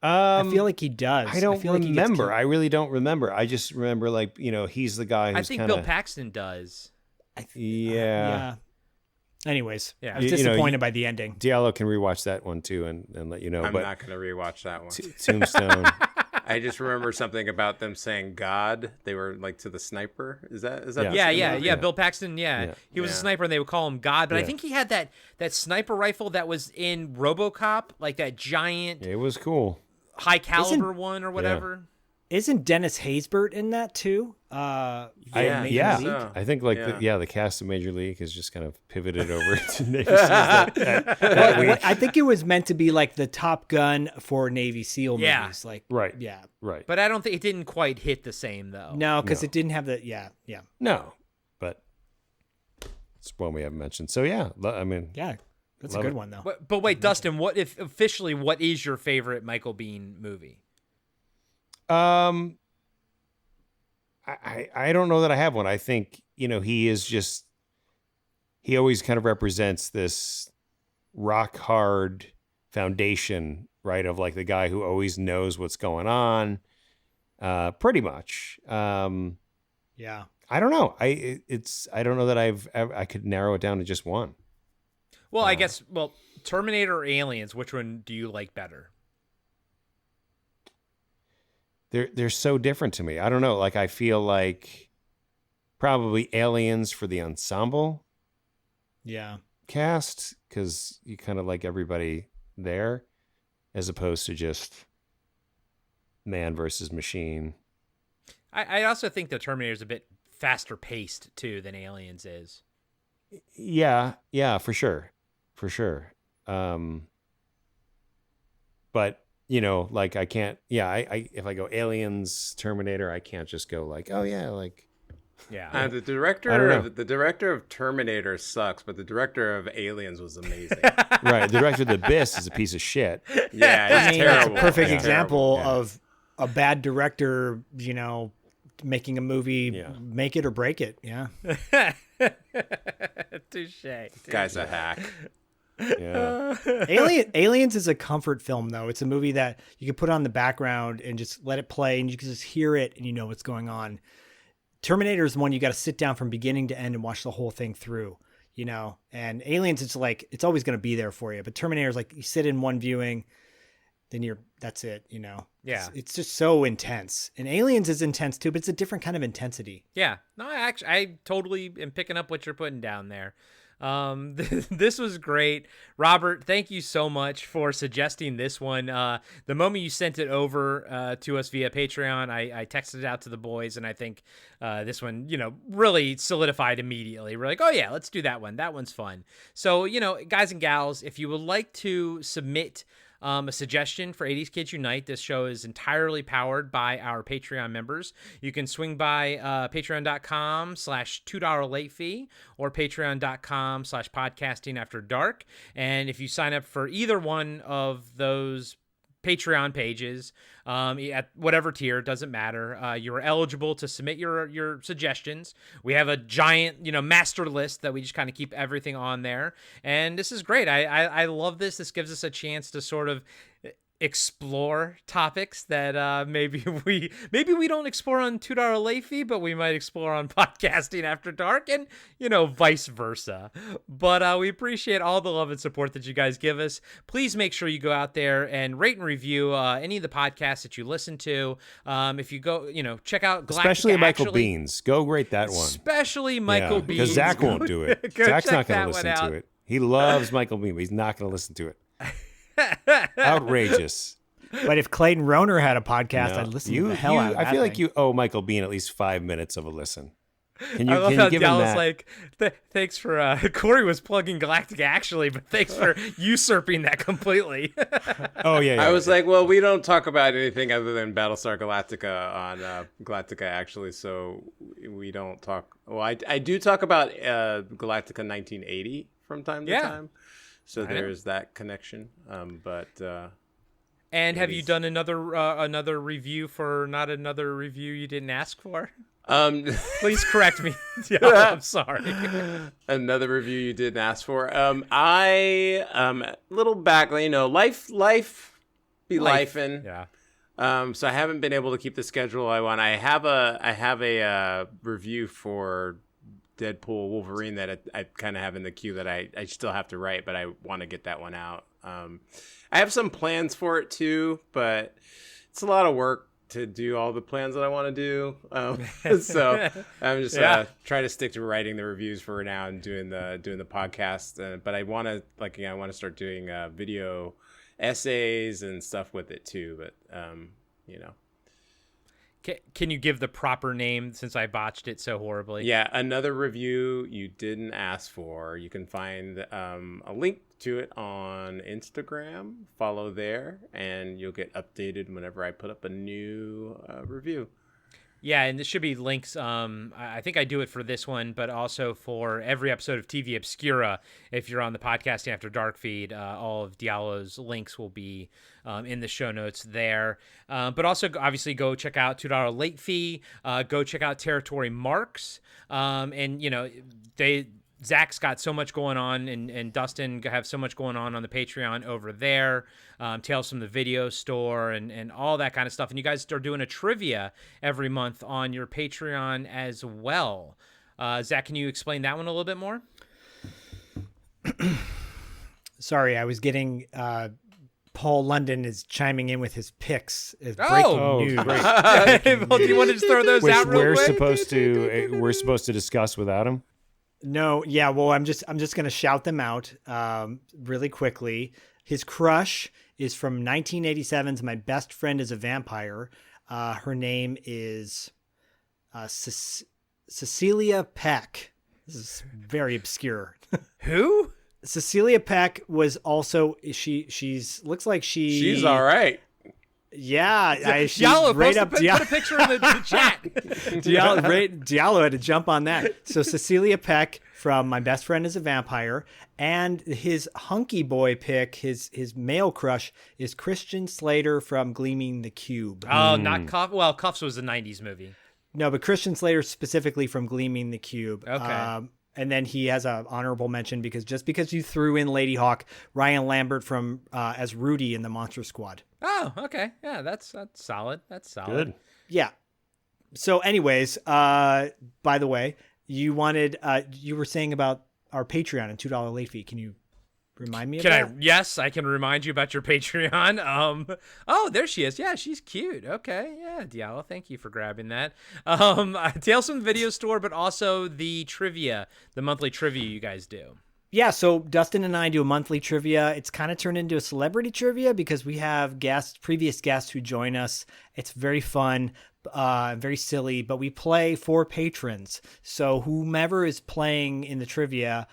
I feel like he does. I don't feel like he gets remember. killed. I really don't remember. I just remember he's the guy who's I think kinda, Bill Paxton does. Yeah. Yeah. Anyways, Yeah. I was You know, disappointed by the ending. Diallo can rewatch that one too and let you know. I'm but not gonna rewatch that one. Tombstone. I just remember something about them saying God. They were like to the sniper. Is that? Yeah. Yeah. Yeah. Bill Paxton, Yeah. He was a Yeah. sniper and they would call him God. But I Yeah. think he had that sniper rifle that was in RoboCop, like that giant It was cool. high caliber one or whatever. Isn't Dennis Haysbert in that too? Yeah, Yeah, so. I think like Yeah. the cast of Major League has just kind of pivoted over to Navy SEALs that week. I think it was meant to be like the Top Gun for Navy SEAL Yeah. movies. Like, Right. yeah. Right. But I don't think it didn't quite hit the same though. No, because No. it didn't have the, yeah. No, but it's one we haven't mentioned. So yeah, I mean, Yeah. That's a Love good it. one, though. But wait, Dustin, what is your favorite Michael Biehn movie? I don't know that I have one. I think, he always kind of represents this rock hard foundation, right? Of like the guy who always knows what's going on, pretty much. Yeah. I don't know. I don't know that I could narrow it down to just one. Well, I guess Terminator or Aliens, which one do you like better? They're so different to me. I don't know. Like I feel like probably Aliens for the ensemble Yeah. cast, because you kind of like everybody there, as opposed to just man versus machine. I also think the Terminator is a bit faster paced too than Aliens is. Yeah, for sure. But like I can't. Yeah, I if I go Aliens, Terminator, I can't just go like, oh yeah, like. Yeah. The I don't director of Terminator sucks, but the director of Aliens was amazing. Right, the director of The Abyss is a piece of shit. Yeah, I it's mean, terrible. that's a perfect Yeah. example Yeah. of a bad director, making a movie, Yeah. make it or break it. Yeah. Touche. Guy's a hack. Yeah, Aliens is a comfort film, though. It's a movie that you can put on the background and just let it play, and you can just hear it, and you know what's going on. Terminator is one you got to sit down from beginning to end and watch the whole thing through, And Aliens, it's like it's always going to be there for you. But Terminator is like you sit in one viewing, then that's it. Yeah. It's just so intense. And Aliens is intense too, but it's a different kind of intensity. Yeah, no, I totally am picking up what you're putting down there. This was great. Robert, thank you so much for suggesting this one. The moment you sent it over to us via Patreon, I texted it out to the boys, and I think this one, really solidified immediately. We're like, oh yeah, let's do that one. That one's fun. So, guys and gals, if you would like to submit a suggestion for 80s Kids Unite. This show is entirely powered by our Patreon members. You can swing by patreon.com/$2 late fee or patreon.com/podcasting after dark. And if you sign up for either one of those Patreon pages, at whatever tier, doesn't matter. You're eligible to submit your suggestions. We have a giant, master list that we just kind of keep everything on there. And this is great. I love this. This gives us a chance to sort of explore topics that maybe we don't explore on $2 late fee, but we might explore on podcasting after dark, and vice versa. But we appreciate all the love and support that you guys give us. Please make sure you go out there and rate and review any of the podcasts that you listen to. If you go, check out Galactica, especially Michael actually, Bean's. Go rate that one. especially Michael Bean, because Zach won't do it. Go Zach's check not going that to one listen out. to it. He loves Michael Bean, but he's not going to listen to it. Outrageous. But if Clayton Roner had a podcast, No. I'd listen to the hell out of that I feel like thing. you owe Michael Bean at least 5 minutes of a listen. Can you, I love can how you give him Dallas that? like, thanks for Corey was plugging Galactica actually, but thanks for usurping that completely. Oh yeah, I was like, well, we don't talk about anything other than Battlestar Galactica on Galactica, actually, so we don't talk. Well, I do talk about Galactica 1980 from time to Yeah. time, so I know. there's that connection. But And have you done another review for not another review you didn't ask for? Please correct me. Yeah, I'm sorry. another review you didn't ask for. I little back, life be lifing. Yeah. So I haven't been able to keep the schedule I want. I have a review for Deadpool Wolverine that I kind of have in the queue that I still have to write, but I want to get that one out. I have some plans for it too, but it's a lot of work to do all the plans that I want to do. So I'm just trying to stick to writing the reviews for now and doing the podcast. But I want to start doing video essays and stuff with it too. But Can you give the proper name since I botched it so horribly? Yeah, another review you didn't ask for. You can find a link to it on Instagram. Follow there, and you'll get updated whenever I put up a new review. Yeah, and this should be links. I think I do it for this one, but also for every episode of TV Obscura. If you're on the Podcast After Dark feed, all of Diallo's links will be in the show notes there. But also, obviously, go check out $2 Late Fee. Go check out Territory Marks. And, you know, Zach's got so much going on, and Dustin have so much going on the Patreon over there. Tales from the Video Store and all that kind of stuff. And you guys are doing a trivia every month on your Patreon as well. Zach, can you explain that one a little bit more? Sorry, I was getting Paul London is chiming in with his picks. Breaking news. Great. Well, do you want to just throw those Which out real we're quick? we're supposed to discuss without him. No, yeah, well, I'm just going to shout them out really quickly. His crush is from 1987's My Best Friend is a Vampire. Her name is Cecilia Peck. This is very obscure. Who? Cecilia Peck was also she's looks like She's all right. Yeah, she's Diallo, right put up. a picture in the chat. Diallo had to jump on that. So Cecilia Peck from My Best Friend is a Vampire, and his hunky boy pick, his male crush, is Christian Slater from Gleaming the Cube. Oh, not Cuff. Well, Cuffs was a 90s movie. No, but Christian Slater specifically from Gleaming the Cube. Okay. And then he has an honorable mention because you threw in Lady Hawk, Ryan Lambert from as Rudy in the Monster Squad. Oh, okay. Yeah, that's solid. That's solid. Good. Yeah. So, anyways, by the way, you were saying about our Patreon and $2 late fee. Can you remind me of that? Yes, I can remind you about your Patreon. Oh, there she is. Yeah, she's cute. Okay. Yeah, Diallo, thank you for grabbing that. Tales from the Video Store, but also the trivia, the monthly trivia you guys do. Yeah, so Dustin and I do a monthly trivia. It's kind of turned into a celebrity trivia because we have previous guests who join us. It's very fun, very silly, but we play for patrons. So whomever is playing in the trivia,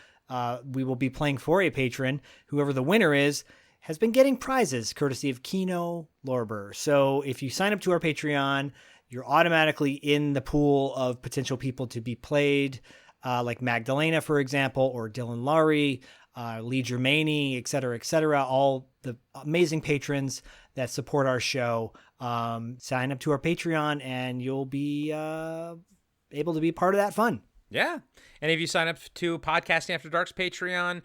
we will be playing for a patron. Whoever the winner is has been getting prizes courtesy of Kino Lorber. So if you sign up to our Patreon, you're automatically in the pool of potential people to be played. Like Magdalena, for example, or Dylan Laurie, Lee Germani, et cetera, all the amazing patrons that support our show. Sign up to our Patreon and you'll be able to be part of that fun. Yeah. And if you sign up to Podcasting After Dark's Patreon,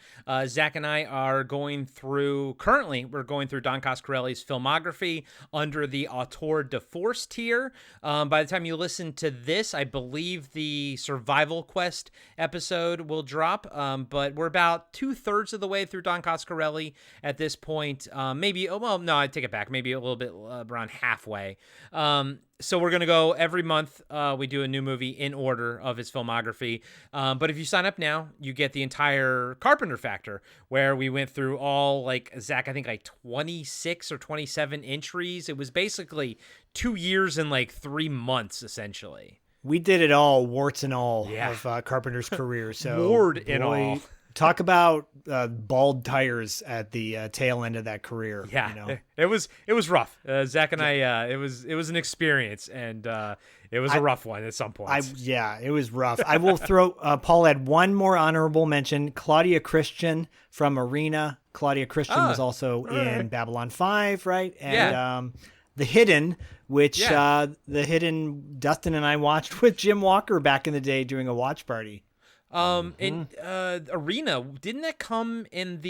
Zach and I are currently we're going through Don Coscarelli's filmography under the Auteur de Force tier. By the time you listen to this, I believe the Survival Quest episode will drop. But we're about 2/3 of the way through Don Coscarelli at this point. No, I take it back. Maybe a little bit around halfway. So we're going to go every month. We do a new movie in order of his filmography. But if you sign up now, you get the entire Carpenter Factor, where we went through all, like, Zach, I think like 26 or 27 entries. It was basically 2 years and like 3 months, essentially. We did it all, warts and all, Yeah. of Carpenter's career. So Ward and all. Talk about bald tires at the tail end of that career. Yeah, you know? it was rough. Zach and I, it was an experience, and it was a rough one at some points. It was rough. I will throw. Paul had one more honorable mention. Claudia Christian from Arena. Claudia Christian was also in Babylon 5, right? And The Hidden, which The Hidden Dustin and I watched with Jim Walker back in the day doing a watch party. In Arena, didn't that come in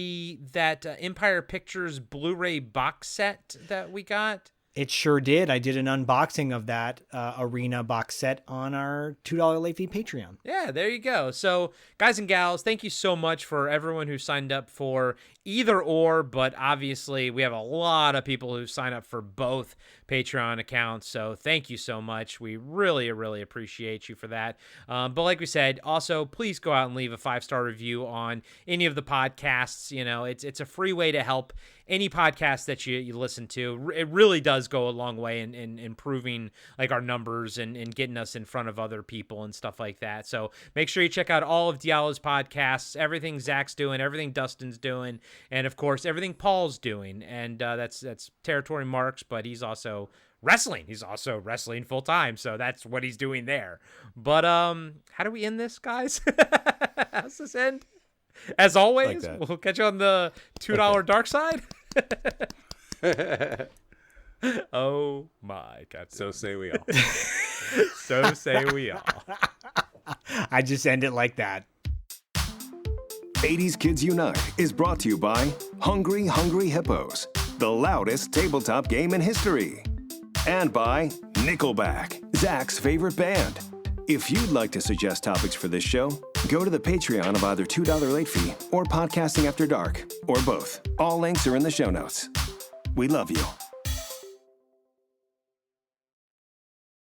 that Empire Pictures Blu-ray box set that we got? It sure did. I did an unboxing of that Arena box set on our $2 late fee Patreon. Yeah, there you go. So, guys and gals, thank you so much for everyone who signed up for either or, but obviously we have a lot of people who sign up for both Patreon accounts, so thank you so much. We really, really appreciate you for that. But like we said, also, please go out and leave a 5-star review on any of the podcasts. You know, it's a free way to help any podcast that you listen to. It really does go a long way in improving like our numbers and getting us in front of other people and stuff like that. So make sure you check out all of Diallo's podcasts, everything Zach's doing, everything Dustin's doing, and of course everything Paul's doing. And that's Territory Marks, but he's also wrestling. He's also wrestling full time, so that's what he's doing there. But how do we end this, guys? How's this end? As always, Like we'll catch you on the $2 dark side. Oh my God. So say we all. So say we all. I just end it like that. 80s Kids Unite is brought to you by Hungry Hungry Hippos, the loudest tabletop game in history. And by Nickelback, Zach's favorite band. If you'd like to suggest topics for this show, go to the Patreon of either $2 Late Fee or Podcasting After Dark, or both. All links are in the show notes. We love you.